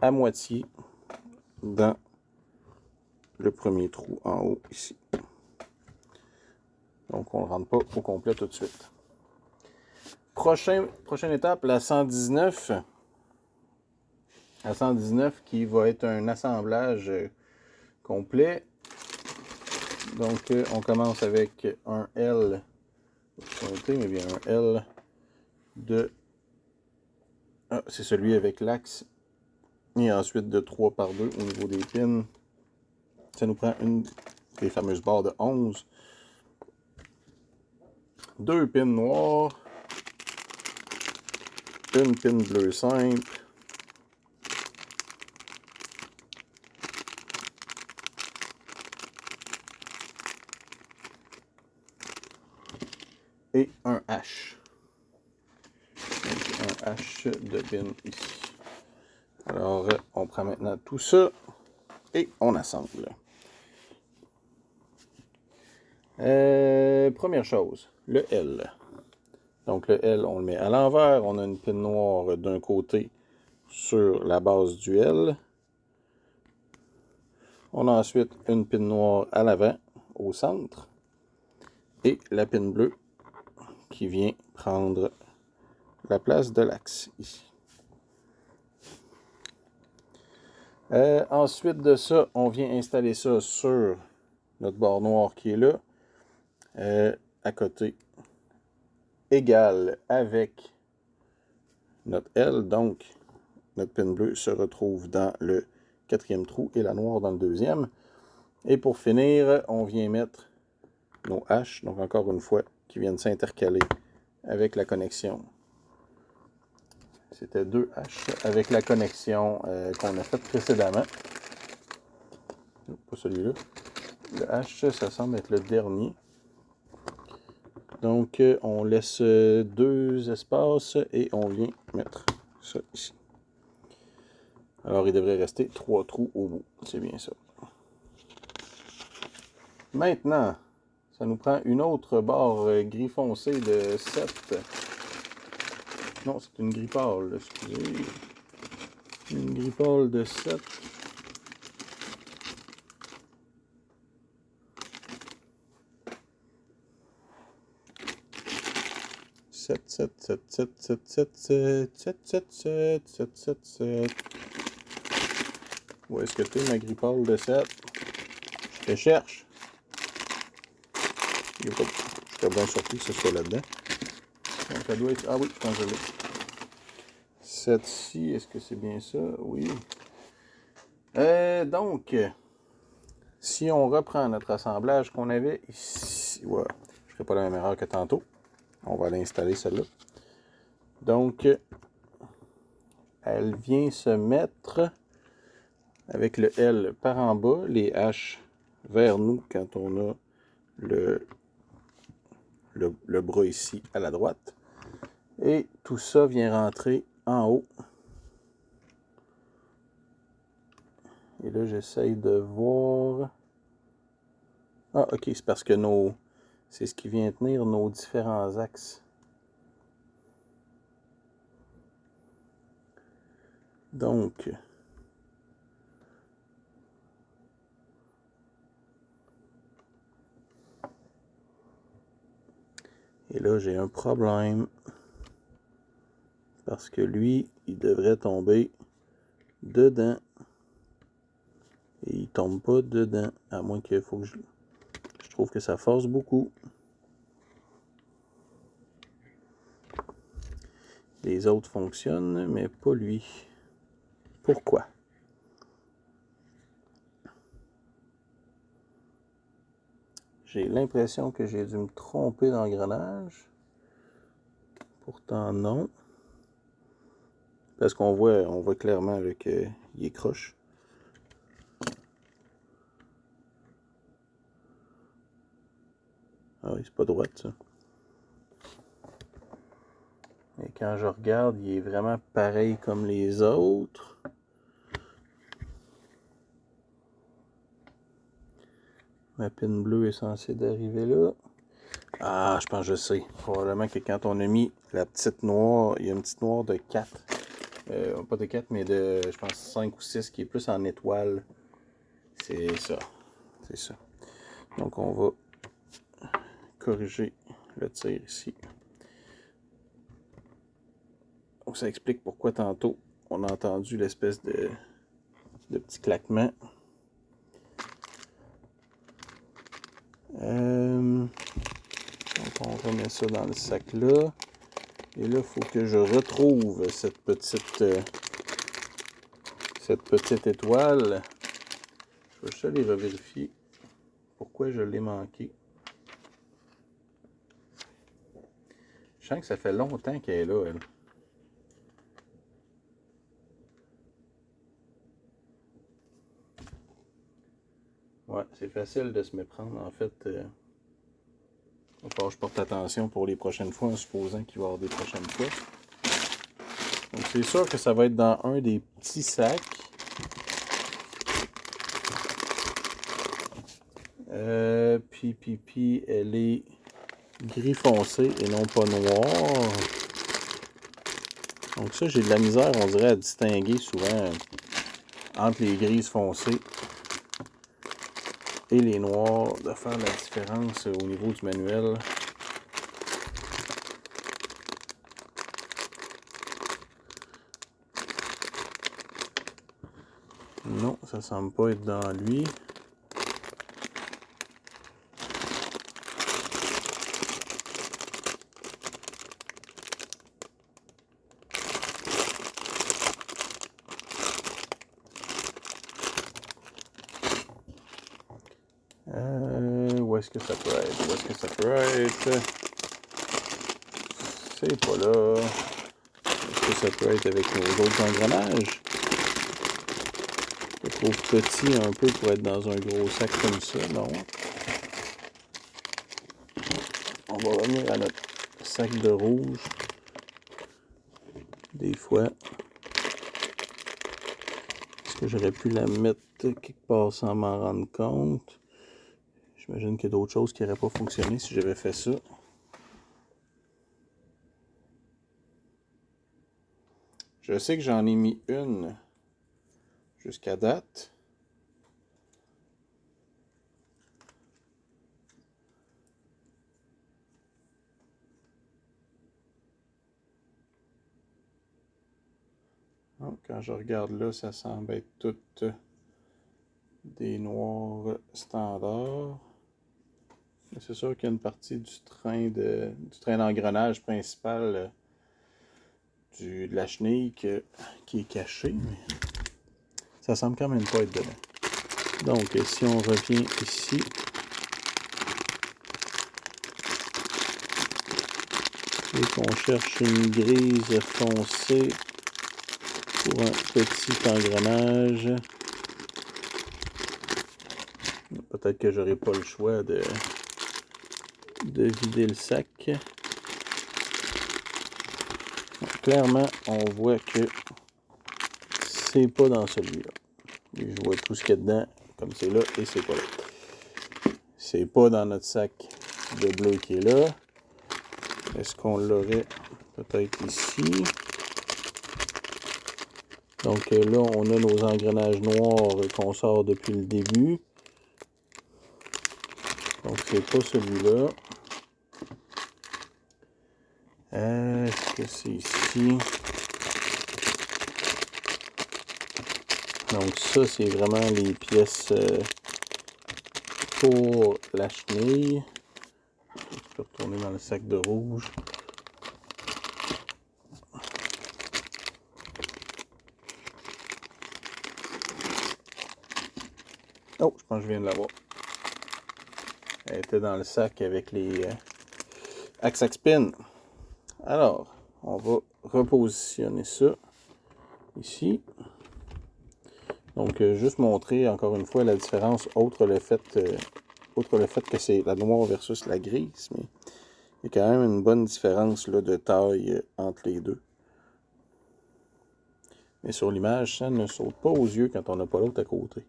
à moitié dans le premier trou en haut ici. Donc, on ne rentre pas au complet tout de suite. Prochaine étape, la 119. La 119 qui va être un assemblage complet. Donc, on commence avec un L, mais bien un L de... Ah, c'est celui avec l'axe. Et ensuite de 3 par 2 au niveau des pins. ça nous prend une des fameuses barres de 11. 2 pins noirs. Une pin bleue simple. Et un H. Donc, un H de pin ici. Alors, on prend maintenant tout ça et on assemble. Première chose, le L. Donc le L, on le met à l'envers. On a une pin noire d'un côté sur la base du L. On a ensuite une pin noire à l'avant, au centre. Et la pin bleue qui vient prendre la place de l'axe ici. Ensuite de ça, on vient installer ça sur notre barre noire qui est là. À côté égal avec notre L. Donc, notre pin bleue se retrouve dans le 4e trou et la noire dans le 2e. Et pour finir, on vient mettre nos H, donc encore une fois, qui viennent s'intercaler avec la connexion. C'était 2 H avec la connexion qu'on a faite précédemment. Pas celui-là. Le H, ça semble être le dernier. Donc, on laisse 2 espaces et on vient mettre ça ici. Alors, il devrait rester 3 trous au bout. C'est bien ça. Maintenant, ça nous prend une autre barre gris foncé de 7. Non, c'est une gris pâle, excusez. Une gris pâle de 7. Où est-ce que tu es, ma gris pâle de 7? Je te cherche. J'étais bien surpris que ce soit là-dedans. Donc, ça doit être... Ah oui, quand je l'ai. 7-ci, est-ce que c'est bien ça? Oui. Donc, si on reprend notre assemblage qu'on avait ici... Ouais, je ne ferai pas la même erreur que tantôt. On va l'installer, celle-là. Donc, elle vient se mettre avec le L par en bas, les H vers nous quand on a le bras ici à la droite. Et tout ça vient rentrer en haut. Et là, j'essaye de voir... Ah, ok, c'est parce que c'est ce qui vient tenir nos différents axes. Donc... Et là, j'ai un problème. Parce que lui, il devrait tomber dedans. Et il tombe pas dedans. À moins qu'il faut que je trouve que ça force beaucoup. Les autres fonctionnent, mais pas lui. Pourquoi? J'ai l'impression que j'ai dû me tromper d'engrenage. Pourtant, non. Parce qu'on voit clairement qu'il est croche. Ah oui, c'est pas droit, ça. Et quand je regarde, il est vraiment pareil comme les autres. Ma pin bleue est censée d'arriver là. Ah, je pense que je sais. Probablement que quand on a mis la petite noire, il y a une petite noire de 4. Pas de 4, mais de, je pense, 5 ou 6 qui est plus en étoile. C'est ça. C'est ça. Donc, on va corriger le tir ici. Donc, ça explique pourquoi tantôt, on a entendu l'espèce de petit claquement. Donc, on remet ça dans le sac là. Et là, il faut que je retrouve cette petite étoile. Je vais juste aller revérifier pourquoi je l'ai manqué. Je sens que ça fait longtemps qu'elle est là, elle. Ouais, c'est facile de se méprendre. En fait, il va falloir que je porte attention pour les prochaines fois, en supposant qu'il va y avoir des prochaines fois. Donc, c'est sûr que ça va être dans un des petits sacs. Puis, elle est gris foncé et non pas noir. Donc ça, j'ai de la misère, on dirait, à distinguer souvent entre les grises foncées et les noirs, de faire la différence au niveau du manuel. Non, ça semble pas être dans lui. Où est-ce que ça peut être? Où est-ce que ça peut être? C'est pas là. Est-ce que ça peut être avec nos autres engrenages? C'est trop petit un peu pour être dans un gros sac comme ça, non? On va revenir à notre sac de rouge. Des fois, est-ce que j'aurais pu la mettre quelque part sans m'en rendre compte? J'imagine qu'il y a d'autres choses qui n'auraient pas fonctionné si j'avais fait ça. Je sais que j'en ai mis une jusqu'à date. Donc, quand je regarde là, ça semble être toutes des noirs standards. C'est sûr qu'il y a une partie du train d'engrenage principal de la chenille qui est cachée, mais ça semble quand même pas être dedans. Donc, si on revient ici, et qu'on cherche une grise foncée pour un petit engrenage, peut-être que j'aurai pas le choix de vider le sac. Donc, clairement, on voit que c'est pas dans celui-là. Je vois tout ce qu'il y a dedans, comme c'est là, et c'est pas là. C'est pas dans notre sac de bleu qui est là. Est-ce qu'on l'aurait peut-être ici? Donc là, on a nos engrenages noirs qu'on sort depuis le début. Donc c'est pas celui-là. Est-ce que c'est ici? Donc ça, c'est vraiment les pièces pour la chenille. Je peux retourner dans le sac de rouge. Oh, je pense que je viens de l'avoir. Elle était dans le sac avec les Axax Pins. Alors, on va repositionner ça ici. Donc, juste montrer encore une fois la différence, outre le fait que c'est la noire versus la grise, mais il y a quand même une bonne différence là, de taille entre les deux. Mais sur l'image, ça ne saute pas aux yeux quand on n'a pas l'autre à côté.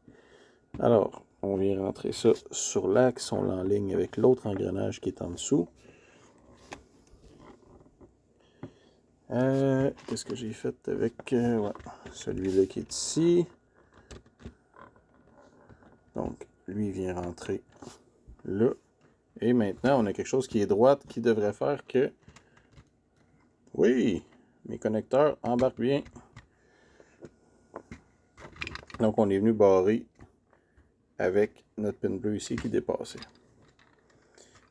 Alors, on vient rentrer ça sur l'axe, on l'enligne avec l'autre engrenage qui est en dessous. Qu'est-ce que j'ai fait avec ouais, celui-là qui est ici. Donc, lui vient rentrer là. Et maintenant, on a quelque chose qui est droite qui devrait faire que... Oui, mes connecteurs embarquent bien. Donc, on est venu barrer avec notre pin bleu ici qui dépassait.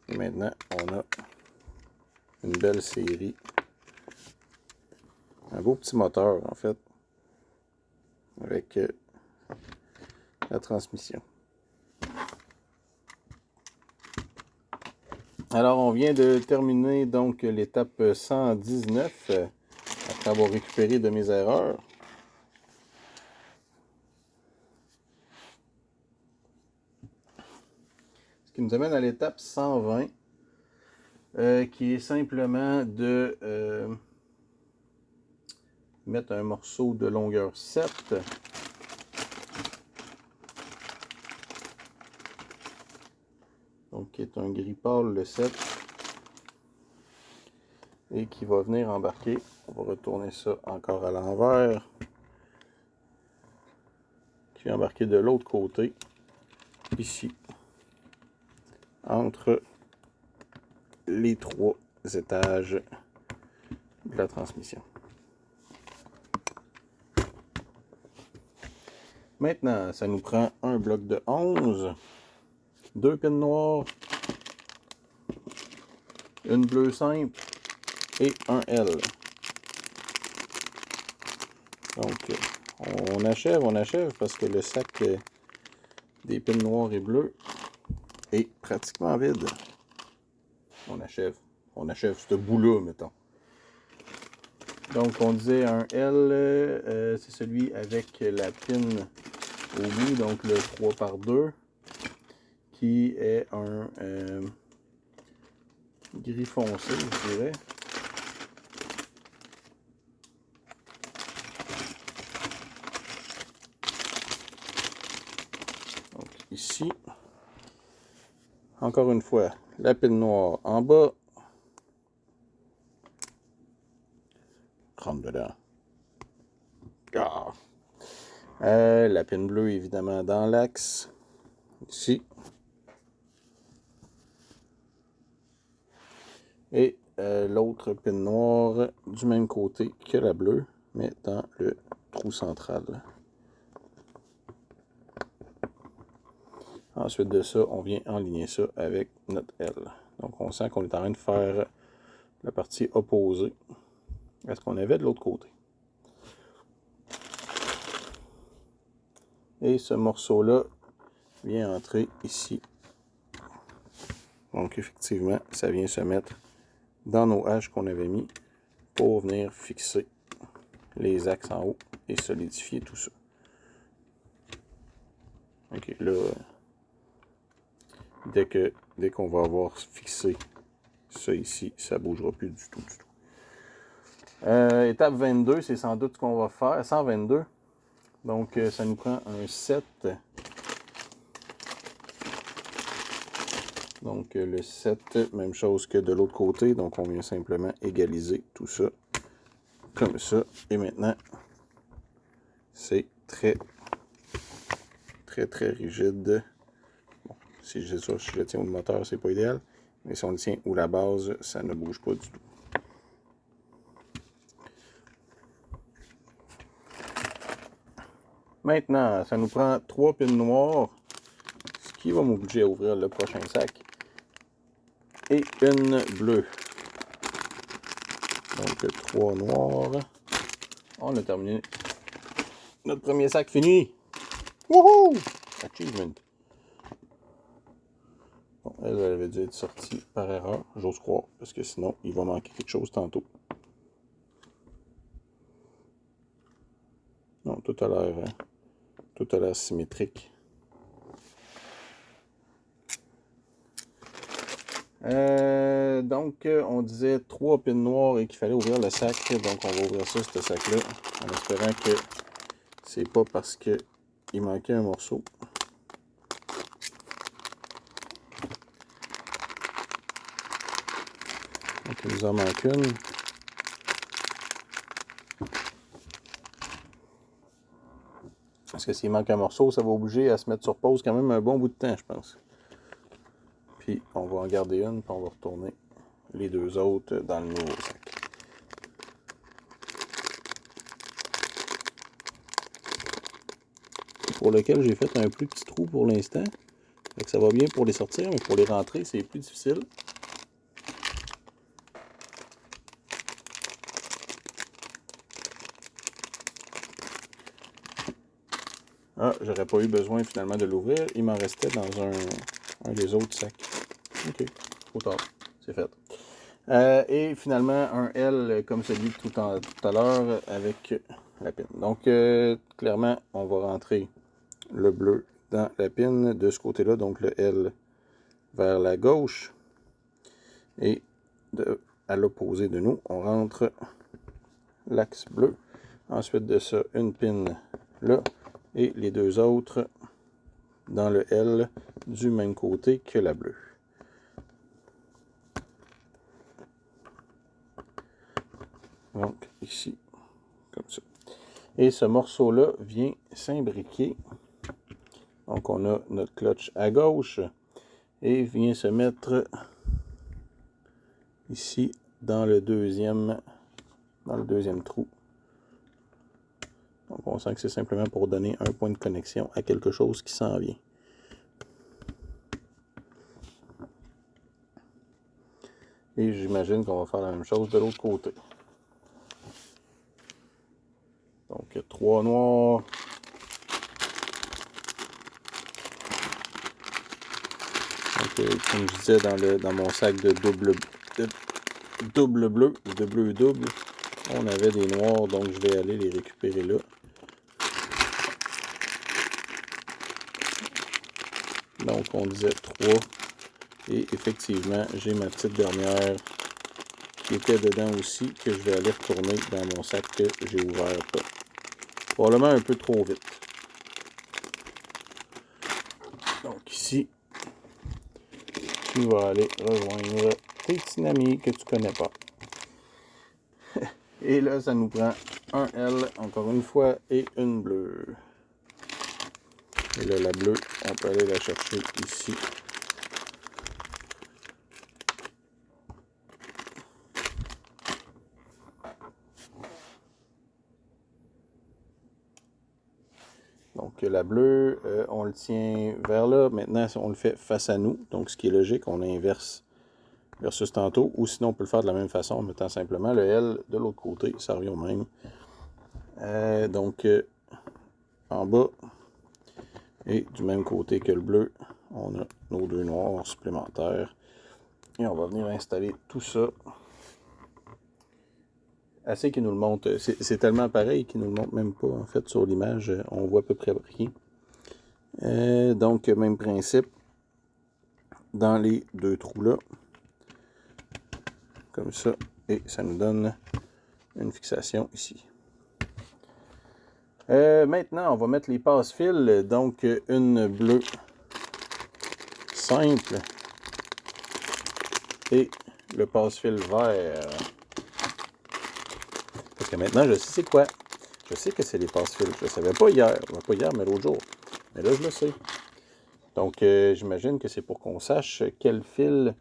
Et maintenant, on a une belle série. Un beau petit moteur, en fait, avec la transmission. Alors, on vient de terminer donc l'étape 119 après avoir récupéré de mes erreurs. Ce qui nous amène à l'étape 120, qui est simplement de mettre un morceau de longueur 7. Donc, qui est un gris pâle, le 7. Et qui va venir embarquer. On va retourner ça encore à l'envers. Qui va embarquer de l'autre côté. Ici. Entre les 3 étages de la transmission. Maintenant, ça nous prend un bloc de 11, 2 pins noires, une bleue simple et un L. Donc, on achève parce que le sac des pins noirs et bleus est pratiquement vide. On achève ce bout-là, mettons. Donc, on disait un L, c'est celui avec la pin au bout, donc le 3x2, qui est un gris foncé, je dirais. Donc, ici, encore une fois, la pin noire en bas. Rentre dedans. Ah. La pin bleue, évidemment, dans l'axe. Ici. Et l'autre pin noire du même côté que la bleue, mais dans le trou central. Ensuite de ça, on vient enligner ça avec notre L. Donc, on sent qu'on est en train de faire la partie opposée à ce qu'on avait de l'autre côté. Et ce morceau-là vient entrer ici. Donc, effectivement, ça vient se mettre dans nos haches qu'on avait mis pour venir fixer les axes en haut et solidifier tout ça. Ok, là, dès qu'on va avoir fixé ça ici, ça ne bougera plus du tout. Étape 22, c'est sans doute ce qu'on va faire. 122. Donc, ça nous prend un 7. Donc, le 7, même chose que de l'autre côté. Donc, on vient simplement égaliser tout ça comme ça. Et maintenant, c'est très rigide. Bon, si je le tiens au moteur, c'est pas idéal. Mais si on le tient ou la base, ça ne bouge pas du tout. Maintenant, ça nous prend 3 pins noirs, ce qui va m'obliger à ouvrir le prochain sac. Et une bleue. Donc 3 noirs. On a terminé notre premier sac fini. Wouhou! Achievement. Bon, elle avait dû être sortie par erreur, j'ose croire, parce que sinon, il va manquer quelque chose tantôt. Non, tout a l'air symétrique. Donc, on disait 3 pins noirs et qu'il fallait ouvrir le sac. Donc, on va ouvrir ça, ce sac-là, en espérant que c'est pas parce qu'il manquait un morceau. Donc, il nous en manque une. Parce que s'il manque un morceau, ça va obliger à se mettre sur pause quand même un bon bout de temps, je pense. Puis, on va en garder une, puis on va retourner les deux autres dans le nouveau sac. Pour lequel j'ai fait un plus petit trou pour l'instant. Ça va bien pour les sortir, mais pour les rentrer, c'est plus difficile. Ah, j'aurais pas eu besoin finalement de l'ouvrir. Il m'en restait dans un des autres sacs. Ok, trop tard. c'est fait. Et finalement, un L comme celui de tout à l'heure avec la pin. Donc, clairement, on va rentrer le bleu dans la pin de ce côté-là, donc le L vers la gauche. Et à l'opposé de nous, on rentre l'axe bleu. Ensuite de ça, une pin là et les deux autres dans le L du même côté que la bleue. Donc ici, comme ça. Et ce morceau-là vient s'imbriquer. Donc on a notre clutch à gauche et vient se mettre ici dans le deuxième trou. Donc on sent que c'est simplement pour donner un point de connexion à quelque chose qui s'en vient. Et j'imagine qu'on va faire la même chose de l'autre côté. Donc 3 noirs. Donc, comme je disais dans mon sac de double bleu, de bleu double, on avait des noirs, donc je vais aller les récupérer là. Donc on disait 3. Et effectivement, j'ai ma petite dernière qui était dedans aussi, que je vais aller retourner dans mon sac que j'ai ouvert. Probablement un peu trop vite. Donc ici, tu vas aller rejoindre tes petits amis que tu connais pas. Et là, ça nous prend un L, encore une fois, et une bleue. Et là, la bleue, on peut aller la chercher ici. Donc la bleue, on le tient vers là. Maintenant, on le fait face à nous. Donc ce qui est logique, on inverse versus tantôt. Ou sinon, on peut le faire de la même façon en mettant simplement le L de l'autre côté. Ça revient au même. Donc en bas et du même côté que le bleu, on a nos deux noirs supplémentaires. Et on va venir installer tout ça. Assez qu'il nous le montre. C'est tellement pareil qu'il nous le montre même pas. En fait, sur l'image, on voit à peu près rien. Donc, même principe dans les deux trous-là. Comme ça. Et ça nous donne une fixation ici. Maintenant, on va mettre les passe-fils. Donc, une bleue simple et le passe-fil vert. Parce que maintenant, je sais c'est quoi. Je sais que c'est les passe-fils. Je ne savais pas hier. Pas hier, mais l'autre jour. Mais là, je le sais. Donc, j'imagine que c'est pour qu'on sache quel fil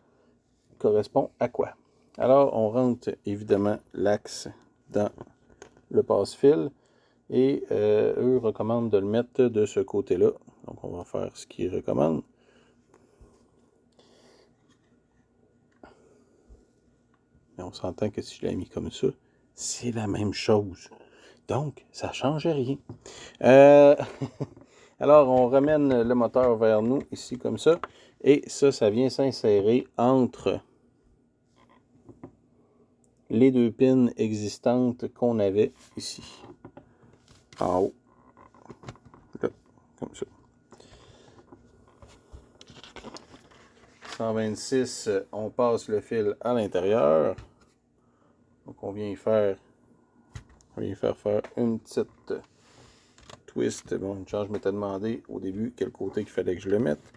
correspond à quoi. Alors, on rentre évidemment l'axe dans le passe-fil. Et eux recommandent de le mettre de ce côté-là. Donc, on va faire ce qu'ils recommandent. Mais on s'entend que si je l'ai mis comme ça, c'est la même chose. Donc, ça ne change rien. Alors, on ramène le moteur vers nous, ici, comme ça. Et ça vient s'insérer entre les deux pins existantes qu'on avait ici. En haut. Là, comme ça. 126, on passe le fil à l'intérieur. Donc, on vient faire une petite twist. Bon, une chance, je m'étais demandé au début quel côté il fallait que je le mette.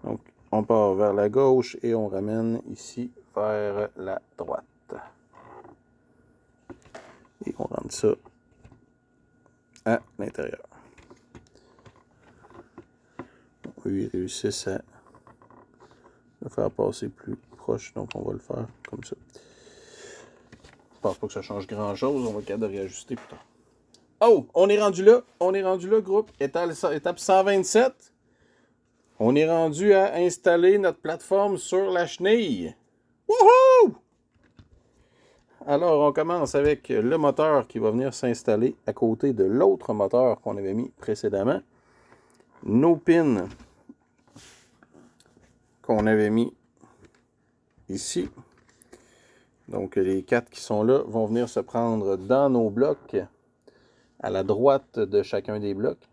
Donc, on part vers la gauche et on ramène ici vers la droite. Et on rentre ça à l'intérieur. Eux, ils réussissent à le faire passer plus proche, donc on va le faire comme ça. Je pense pas que ça change grand chose, on va être capable de réajuster plus tard. Oh, on est rendu là, groupe, étape 127. On est rendu à installer notre plateforme sur la chenille. Wouhou! Alors, on commence avec le moteur qui va venir s'installer à côté de l'autre moteur qu'on avait mis précédemment. Nos pins qu'on avait mis ici. Donc les 4 qui sont là vont venir se prendre dans nos blocs, à la droite de chacun des blocs.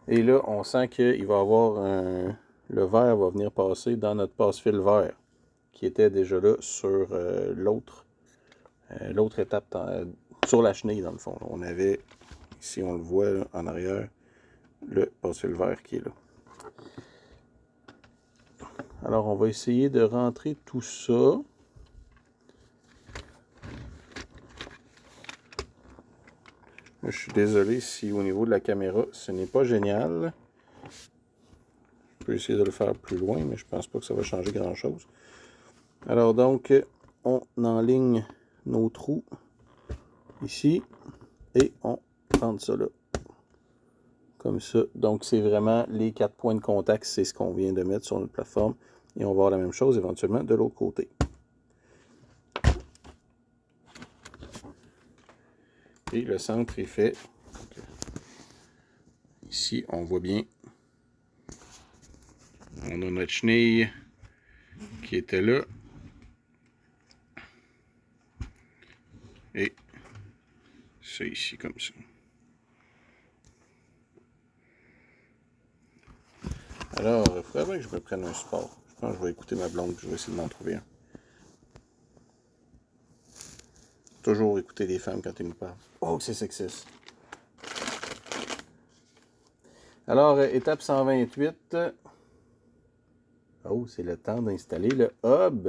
Et là, on sent qu'il va y avoir le vert va venir passer dans notre passe-fil vert, qui était déjà là sur l'autre étape, sur la chenille dans le fond. On avait, ici on le voit là, en arrière, le passe-fil vert qui est là. Alors on va essayer de rentrer tout ça. Je suis désolé si au niveau de la caméra, ce n'est pas génial. Je peux essayer de le faire plus loin, mais je pense pas que ça va changer grand-chose. Alors donc, on enligne nos trous ici et on rentre ça là. Comme ça. Donc, c'est vraiment les 4 points de contact, c'est ce qu'on vient de mettre sur notre plateforme. Et on va avoir la même chose éventuellement de l'autre côté. Et le centre est fait. Ici, on voit bien. On a notre chenille qui était là. Et c'est ici comme ça. Alors, il faudrait bien que je me prenne un support. Je pense que je vais écouter ma blonde et je vais essayer de m'en trouver un. Toujours écouter les femmes quand ils nous parlent. Oh, c'est sexiste. Alors, étape 128. Oh, c'est le temps d'installer le hub.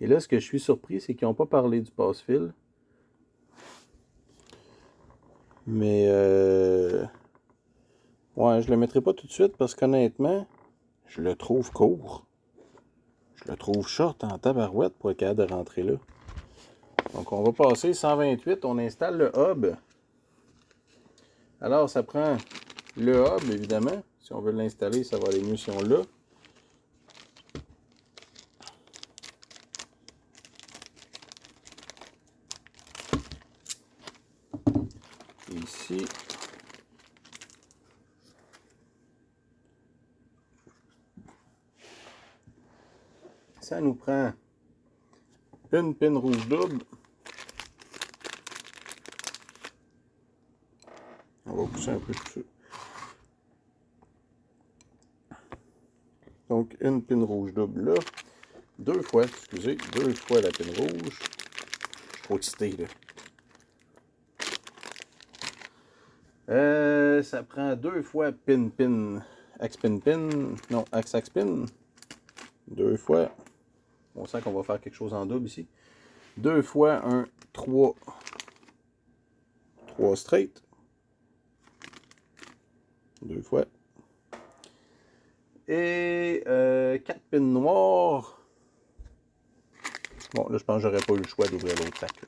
Et là, ce que je suis surpris, c'est qu'ils n'ont pas parlé du passe-fil. Mais, ouais, je le mettrai pas tout de suite parce qu'honnêtement, je le trouve court. Je le trouve short en tabarouette pour être capable de rentrer là. Donc, on va passer 128. On installe le hub. Alors, ça prend le hub, évidemment. Si on veut l'installer, ça va aller mieux si on l'a. Ici. Ça nous prend une pin rouge double. On va pousser un peu tout ça. Donc, une pin rouge double là. Deux fois la pin rouge. Je suis trop excité, là. Ça prend 2 fois pin, axe pin, non, axe pin. 2 fois. On sent qu'on va faire quelque chose en double ici. 2 fois un 3 straight. 2 fois. Et 4 pins noirs. Bon, là, je pense que j'aurais pas eu le choix d'ouvrir l'autre pack.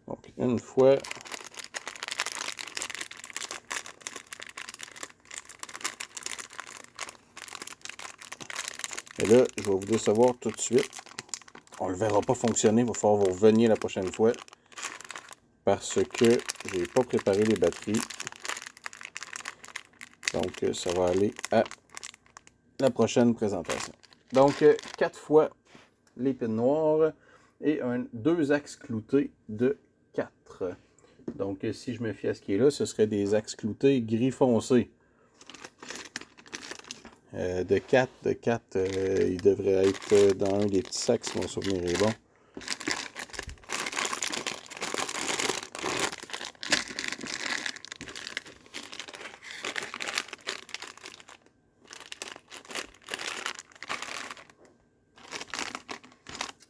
Donc, une fois. Et là, je vais vous décevoir tout de suite. On le verra pas fonctionner. Il va falloir vous reveniez la prochaine fois. Parce que j'ai pas préparé les batteries. Donc, ça va aller à la prochaine présentation. Donc, 4 fois les pins noirs et 2 axes cloutés de 4. Donc, si je me fie à ce qui est là, ce serait des axes cloutés gris foncé. De 4, il devrait être dans un des petits sacs si mon souvenir est bon.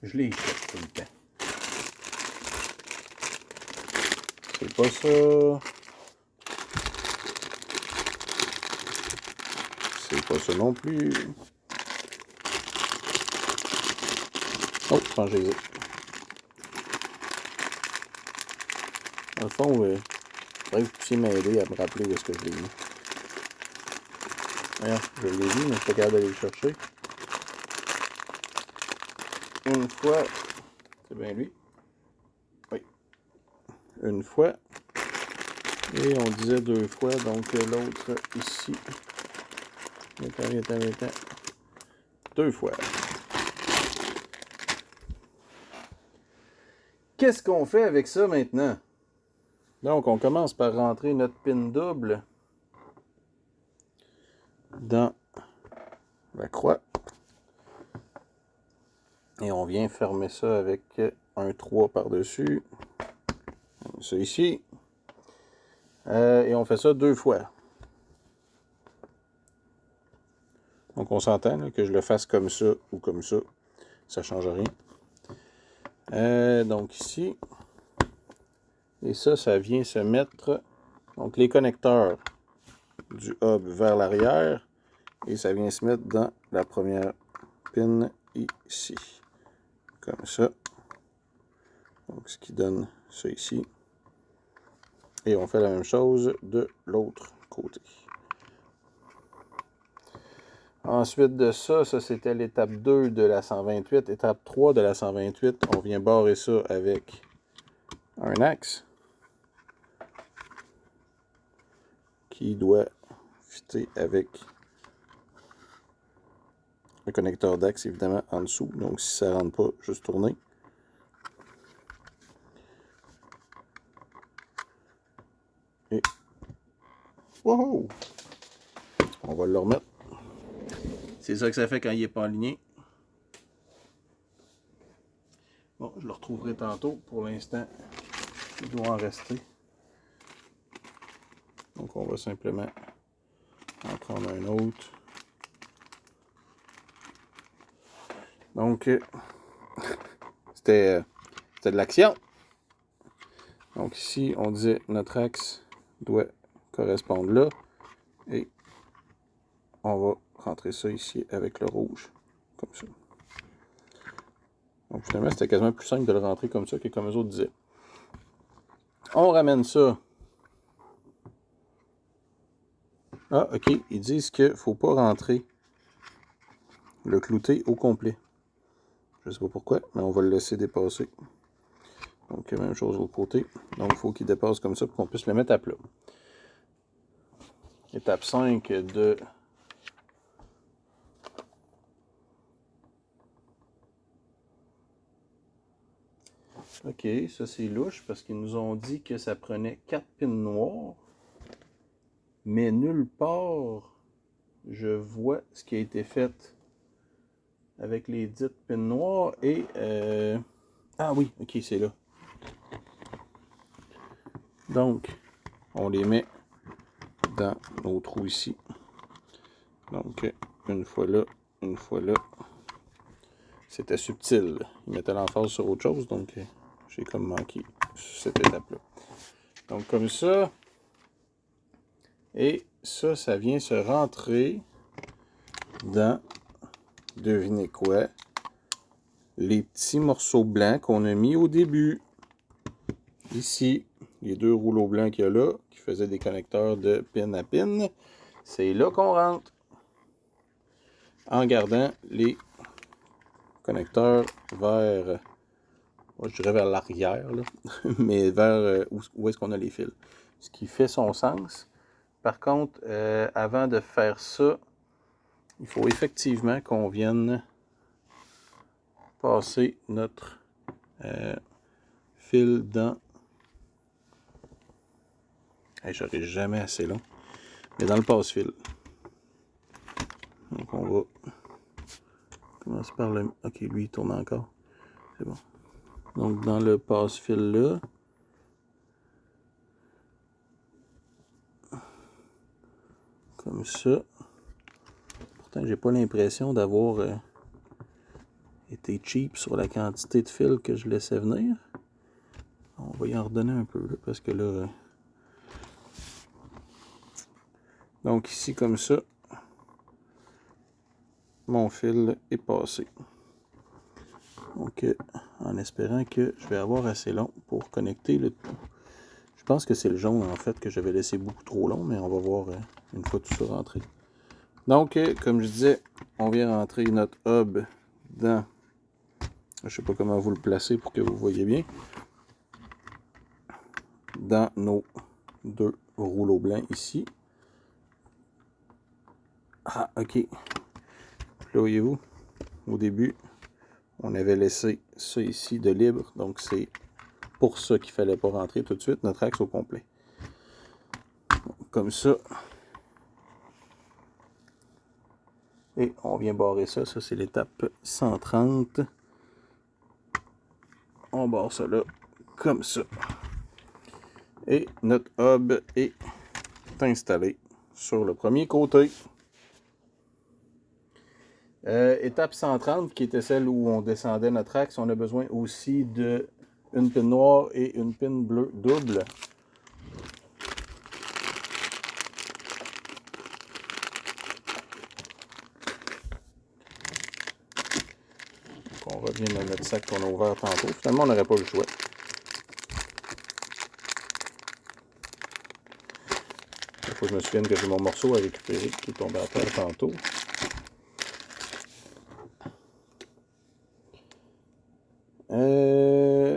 Je les cherche tout le temps. C'est pas ça. C'est pas ça non plus. Oh, je pense que j'ai. Dans le fond, il faudrait que vous puissiez m'aider à me rappeler où est-ce que je l'ai mis. Regarde, je l'ai vu, mais je suis pas capable d'aller le chercher. Une fois. C'est bien lui. Oui. Une fois. Et on disait 2 fois, donc l'autre ici. Attends. 2 fois. Qu'est-ce qu'on fait avec ça maintenant? Donc, on commence par rentrer notre pin double dans la croix. Et on vient fermer ça avec un 3 par-dessus. Ça ici. Et on fait ça 2 fois. Donc, on s'entend là, que je le fasse comme ça ou comme ça. Ça ne change rien. Donc, ici. Et ça vient se mettre. Donc, les connecteurs du hub vers l'arrière. Et ça vient se mettre dans la première pin ici. Comme ça. Donc, ce qui donne ça ici. Et on fait la même chose de l'autre côté. Ensuite de ça, c'était l'étape 2 de la 128. Étape 3 de la 128, on vient barrer ça avec un axe qui doit fitter avec le connecteur d'axe, évidemment, en dessous. Donc, si ça ne rentre pas, juste tourner. Et wow! On va le remettre. C'est ça que ça fait quand il n'est pas aligné. Bon, je le retrouverai tantôt. Pour l'instant, il doit en rester. Donc, on va simplement en prendre un autre. Donc, c'était de l'action. Donc, ici, on disait notre axe doit correspondre là. Et on va rentrer ça ici avec le rouge, comme ça. Donc finalement, c'était quasiment plus simple de le rentrer comme ça que comme eux autres disaient. On ramène ça. Ah, ok, ils disent qu'il ne faut pas rentrer le clouté au complet. Je ne sais pas pourquoi, mais on va le laisser dépasser. Donc, même chose de l'autre côté. Donc, il faut qu'il dépasse comme ça pour qu'on puisse le mettre à plat. Étape 5 de... Ok, ça c'est louche parce qu'ils nous ont dit que ça prenait 4 pins noirs. Mais nulle part, je vois ce qui a été fait avec les dites pins noires. Et... Ah oui, ok, c'est là. Donc, on les met dans nos trous ici. Donc, une fois là, une fois là. C'était subtil. Ils mettaient l'emphase sur autre chose, donc j'ai comme manqué cette étape-là. Donc, comme ça. Et ça, ça vient se rentrer dans, devinez quoi, les petits morceaux blancs qu'on a mis au début. Ici, les 2 rouleaux blancs qu'il y a là, qui faisaient des connecteurs de pin à pin. C'est là qu'on rentre. En gardant les connecteurs vers, je dirais vers l'arrière, mais vers où est-ce qu'on a les fils. Ce qui fait son sens. Par contre, avant de faire ça, il faut effectivement qu'on vienne passer notre fil dans... J'aurai jamais assez long. Mais dans le passe-fil. Donc on va commencer par le... Ok, lui il tourne encore. C'est bon. Donc dans le passe-fil là. Comme ça. Pourtant, j'ai pas l'impression d'avoir été cheap sur la quantité de fil que je laissais venir. On va y en redonner un peu là, parce que là... Donc ici comme ça, mon fil est passé. Donc en espérant que je vais avoir assez long pour connecter le tout. Je pense que c'est le jaune en fait que j'avais laissé beaucoup trop long, mais on va voir une fois tout ça rentré. Donc comme je disais, on vient rentrer notre hub dans... Je ne sais pas comment vous le placer pour que vous voyez bien. Dans nos 2 rouleaux blancs ici. Ah, ok. Là, voyez-vous, au début, on avait laissé ça ici de libre. Donc, c'est pour ça qu'il ne fallait pas rentrer tout de suite notre axe au complet. Donc, comme ça. Et on vient barrer ça. Ça, c'est l'étape 130. On barre ça là, comme ça. Et notre hub est installé sur le premier côté. Étape 130, qui était celle où on descendait notre axe, on a besoin aussi d'une pin noire et une pin bleue double. Donc on revient dans notre sac qu'on a ouvert tantôt. Finalement, on n'aurait pas le choix. Il faut que je me souvienne que j'ai mon morceau à récupérer qui est tombé à terre tantôt.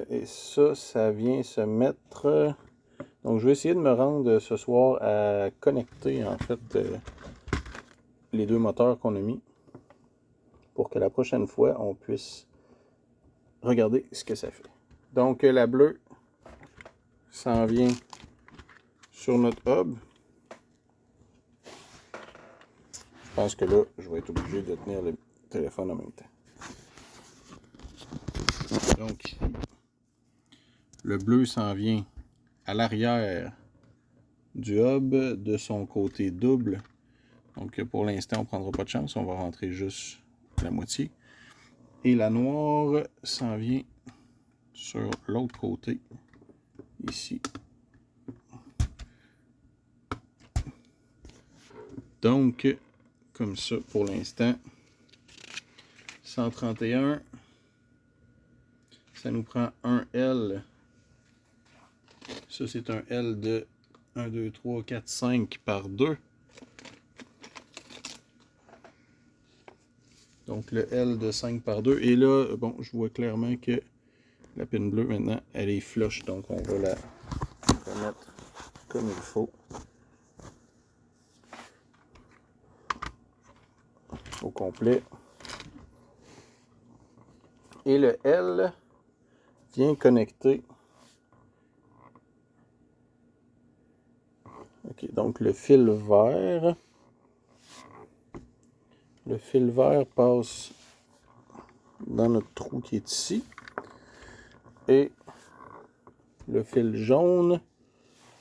Et ça vient se mettre... Donc, je vais essayer de me rendre ce soir à connecter, en fait, les deux moteurs qu'on a mis pour que la prochaine fois, on puisse regarder ce que ça fait. Donc, la bleue s'en vient sur notre hub. Je pense que là, je vais être obligé de tenir le téléphone en même temps. Donc, le bleu s'en vient à l'arrière du hub de son côté double. Donc, pour l'instant, on ne prendra pas de chance. On va rentrer juste la moitié. Et la noire s'en vient sur l'autre côté, ici. Donc, comme ça pour l'instant. 131. Ça nous prend un L. Ça, c'est un L de 1, 2, 3, 4, 5 par 2. Donc, le L de 5 par 2. Et là, bon, je vois clairement que la pin bleue, maintenant, elle est flush. Donc, on va la remettre comme il faut. Au complet. Et le L vient connecter. OK, donc le fil vert. Le fil vert passe dans notre trou qui est ici. Et le fil jaune,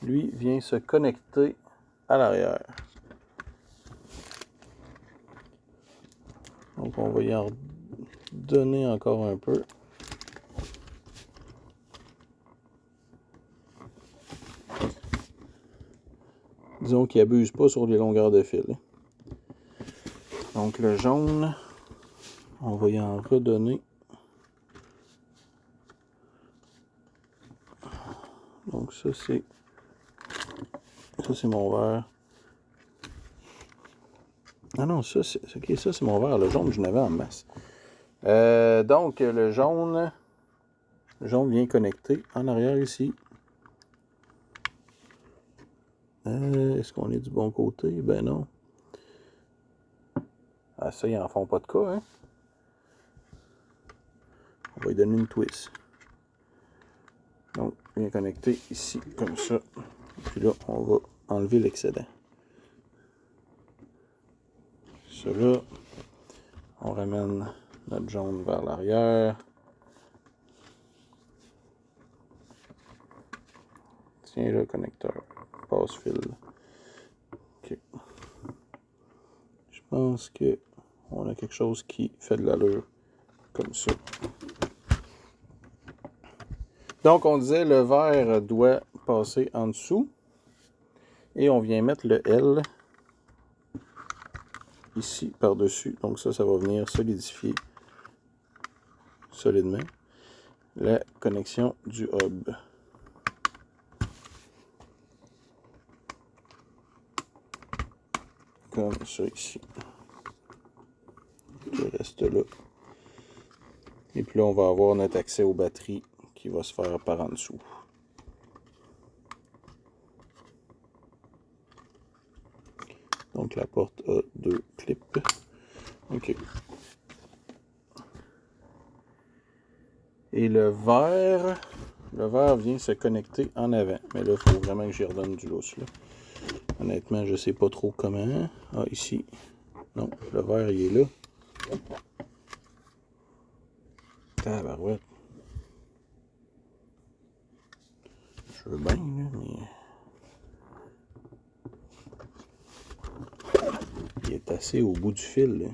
lui, vient se connecter à l'arrière. Donc, on va y en donner encore un peu. Disons qu'il n'abuse pas sur les longueurs de fil. Donc, le jaune, on va y en redonner. Donc, ça, c'est mon vert. Ah non, ça, c'est mon vert. Le jaune, je n'avais en masse. Donc, le jaune vient connecter en arrière ici. Est-ce qu'on est du bon côté? Ben non. Ah, ça, ils en font pas de cas, hein? On va lui donner une twist. Donc, il vient connecter ici, comme ça. Puis là, on va enlever l'excédent. Cela, on ramène notre jaune vers l'arrière. Tiens le connecteur, passe-fil. OK. Je pense que on a quelque chose qui fait de l'allure comme ça. Donc, on disait le vert doit passer en dessous. Et on vient mettre le L ici par-dessus. Donc ça va venir solidifier solidement la connexion du hub. Comme ça ici. Le reste là. Et puis là, on va avoir notre accès aux batteries qui va se faire par en dessous. Donc la porte a deux clips. OK. Et le vert vient se connecter en avant. Mais là, il faut vraiment que j'y redonne du lousse. Là. Honnêtement, je ne sais pas trop comment. Ah, ici. Non, le vert, il est là. Tabarouette. Je veux bien, là, mais... Il est assez au bout du fil, là.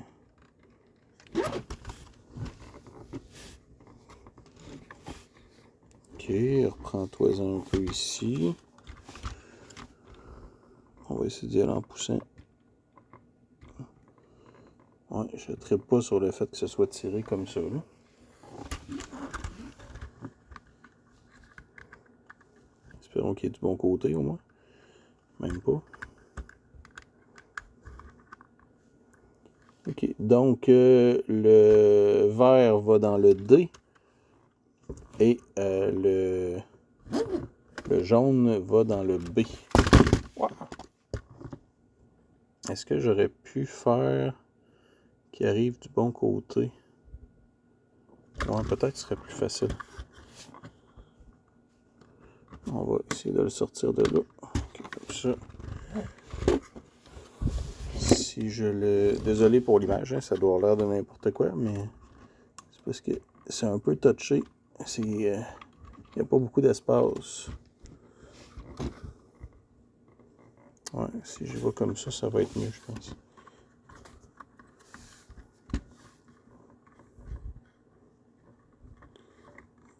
Ok, reprends-toi un peu ici. On va essayer d'y aller en poussant. Ouais, je ne tripe pas sur le fait que ce soit tiré comme ça, là. Espérons qu'il est du bon côté, au moins. Même pas. Ok, donc le vert va dans le D et le jaune va dans le B. Wow. Est-ce que j'aurais pu faire qu'il arrive du bon côté? Ouais, peut-être que ce serait plus facile. On va essayer de le sortir de là. Okay, comme ça. Si je le... Désolé pour l'image, hein, ça doit avoir l'air de n'importe quoi, mais c'est parce que c'est un peu touché. Il n'y a pas beaucoup d'espace. Ouais, si je vais comme ça va être mieux, je pense.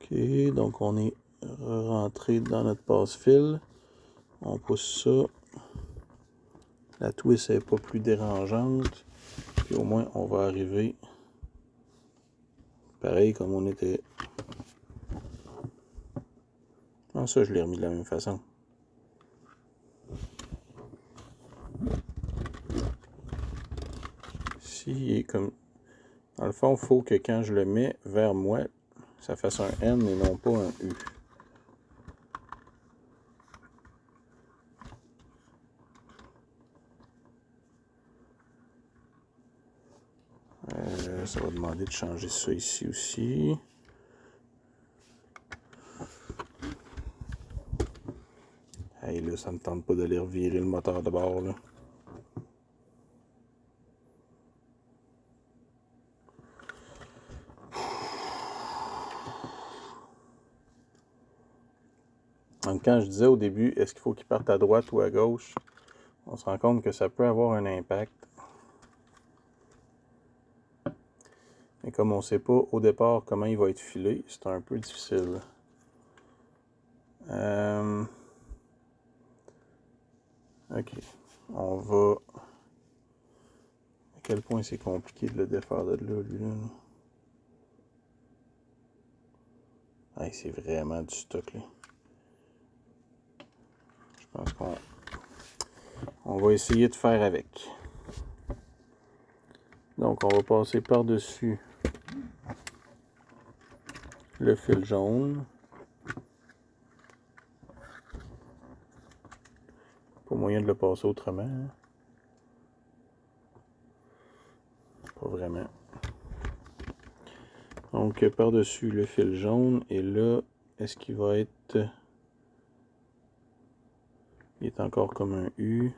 Ok, donc on est rentré dans notre passe-fil. On pousse ça. La twist n'est pas plus dérangeante. Puis au moins, on va arriver pareil comme on était. Non, ça, je l'ai remis de la même façon. S'il est comme... Dans le fond, il faut que quand je le mets vers moi, ça fasse un N et non pas un U. Ça va demander de changer ça ici aussi. Hey, là, ça me tente pas d'aller revirer le moteur de bord, là. Donc, quand je disais au début, est-ce qu'il faut qu'il parte à droite ou à gauche, on se rend compte que ça peut avoir un impact. Mais comme on ne sait pas au départ comment il va être filé, c'est un peu difficile. Ok. On va... À quel point c'est compliqué de le défaire de là, lui, là. Hey, c'est vraiment du stock, là. Je pense qu'on va essayer de faire avec. Donc, on va passer par-dessus le fil jaune. Pas moyen de le passer autrement. Hein? Pas vraiment. Donc, par-dessus le fil jaune. Et là, est-ce qu'il va être... Il est encore comme un U.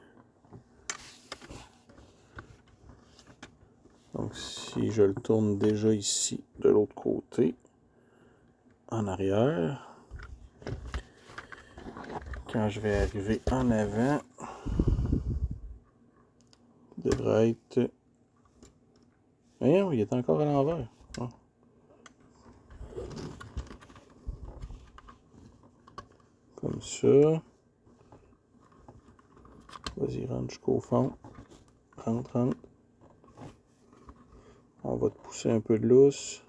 Donc, si je le tourne déjà ici, de l'autre côté, en arrière, quand je vais arriver en avant, il devrait être... Voyons, il est encore à l'envers. Oh. Comme ça. Vas-y, rentre jusqu'au fond. Rentre. On va te pousser un peu de lousse.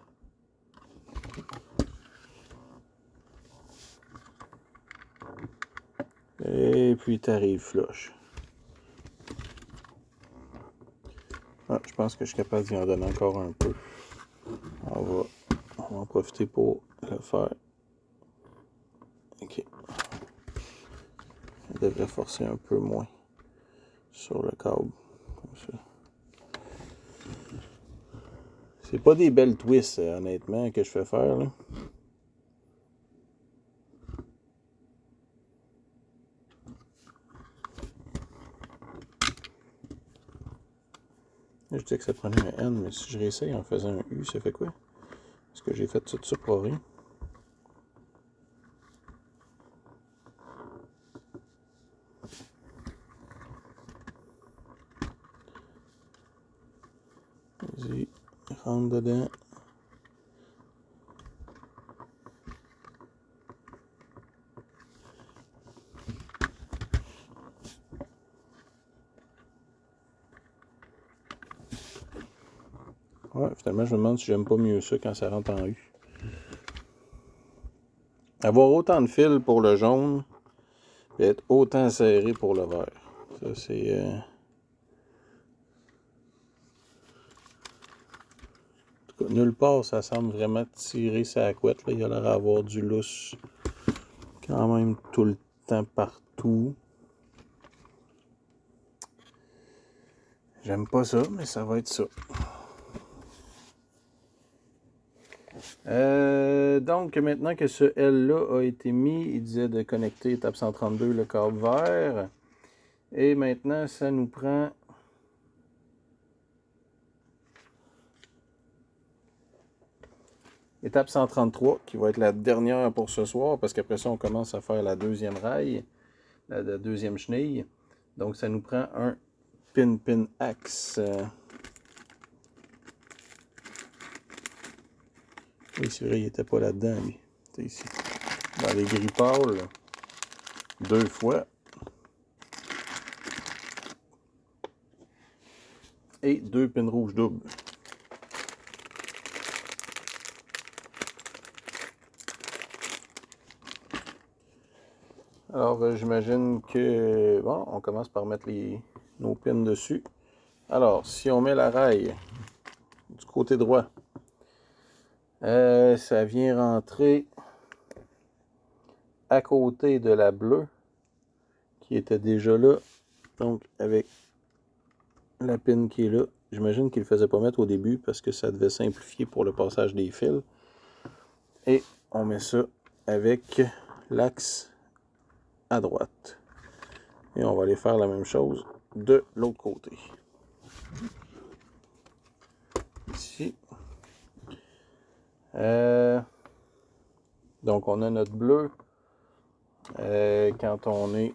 Et puis tu arrives flush. Ah, je pense que je suis capable d'y en donner encore un peu. On va en profiter pour le faire. Ok. On devrait forcer un peu moins sur le câble. Comme ça. C'est pas des belles twists, honnêtement, que je fais faire, là. Je disais que ça prenait un N, mais si je réessaye en faisant un U, ça fait quoi? Est-ce que j'ai fait tout ça pour rien? Vas-y, rentre dedans. Ouais, finalement, je me demande si j'aime pas mieux ça quand ça rentre en U. Avoir autant de fils pour le jaune et être autant serré pour le vert. Ça, c'est... En tout cas, nulle part, ça semble vraiment tirer sa couette. Là. Il a l'air d'avoir du lousse quand même tout le temps partout. J'aime pas ça, mais ça va être ça. Donc, maintenant que ce L-là a été mis, il disait de connecter étape 132 le câble vert. Et maintenant, ça nous prend... étape 133, qui va être la dernière pour ce soir, parce qu'après ça, on commence à faire la deuxième rail, la deuxième chenille. Donc, ça nous prend un pin axe. Oui, c'est vrai, il n'était pas là-dedans, lui. C'est ici. Dans les gris pâles, 2 fois. Et 2 pins rouges doubles. Alors, j'imagine que... Bon, on commence par mettre nos pins dessus. Alors, si on met la rail du côté droit, ça vient rentrer à côté de la bleue qui était déjà là. Donc, avec la pin qui est là, j'imagine qu'il ne le faisait pas mettre au début parce que ça devait simplifier pour le passage des fils. Et on met ça avec l'axe à droite. Et on va aller faire la même chose de l'autre côté. Ici. Donc on a notre bleu. Quand on est...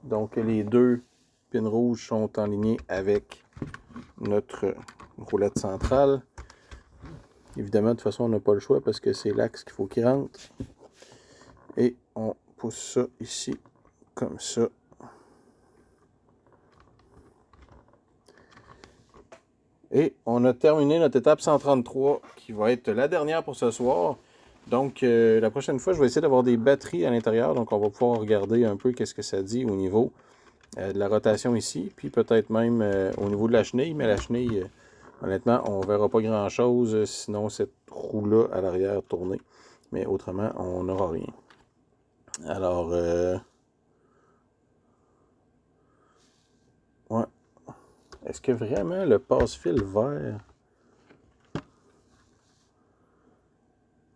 Donc les 2 pins rouges sont en ligne avec notre roulette centrale. Évidemment, de toute façon, on n'a pas le choix parce que c'est l'axe qu'il faut qu'il rentre. Et on pousse ça ici, comme ça. Et on a terminé notre étape 133, qui va être la dernière pour ce soir. Donc, la prochaine fois, je vais essayer d'avoir des batteries à l'intérieur. Donc, on va pouvoir regarder un peu qu'est-ce que ça dit au niveau de la rotation ici. Puis peut-être même au niveau de la chenille. Mais la chenille, honnêtement, on ne verra pas grand-chose. Sinon, cette roue-là à l'arrière tournée. Mais autrement, on n'aura rien. Alors, ouais. Est-ce que vraiment le passe-fil vert...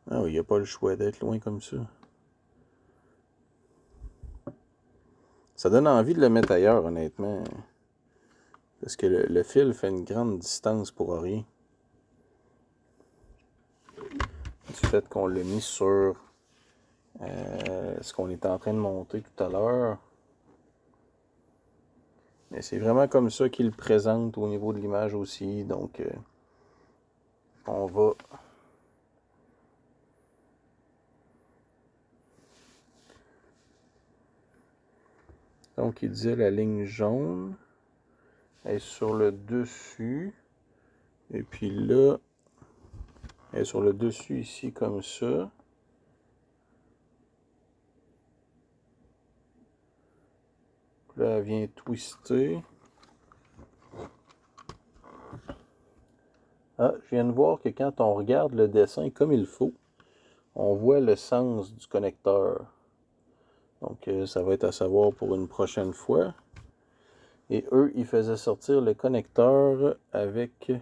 Ah oui, il n'y a pas le choix d'être loin comme ça. Ça donne envie de le mettre ailleurs, honnêtement. Parce que le fil fait une grande distance pour rien. Du fait qu'on l'a mis sur ce qu'on était en train de monter tout à l'heure. Mais c'est vraiment comme ça qu'il le présente au niveau de l'image aussi. Donc, on va... Donc, il disait la ligne jaune est sur le dessus. Et puis là, elle est sur le dessus ici comme ça. Là, elle vient twister. Ah, je viens de voir que quand on regarde le dessin comme il faut, on voit le sens du connecteur. Donc, ça va être à savoir pour une prochaine fois. Et eux, ils faisaient sortir le connecteur avec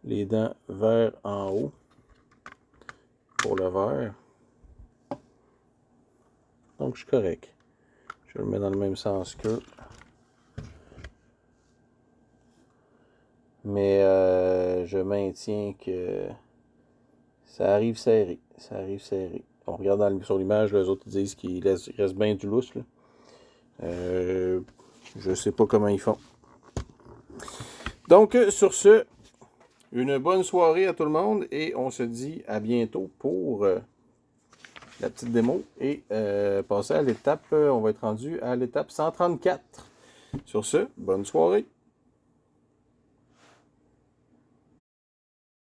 les dents vert en haut pour le vert. Donc, je suis correct. Je le mets dans le même sens qu'eux. Mais je maintiens que ça arrive serré. Ça arrive serré. On regarde sur l'image, les autres disent qu'il reste bien du lousse. Là. Je sais pas comment ils font. Donc, sur ce, une bonne soirée à tout le monde et on se dit à bientôt pour la petite démo et passer à l'étape, on va être rendu à l'étape 134. Sur ce, bonne soirée.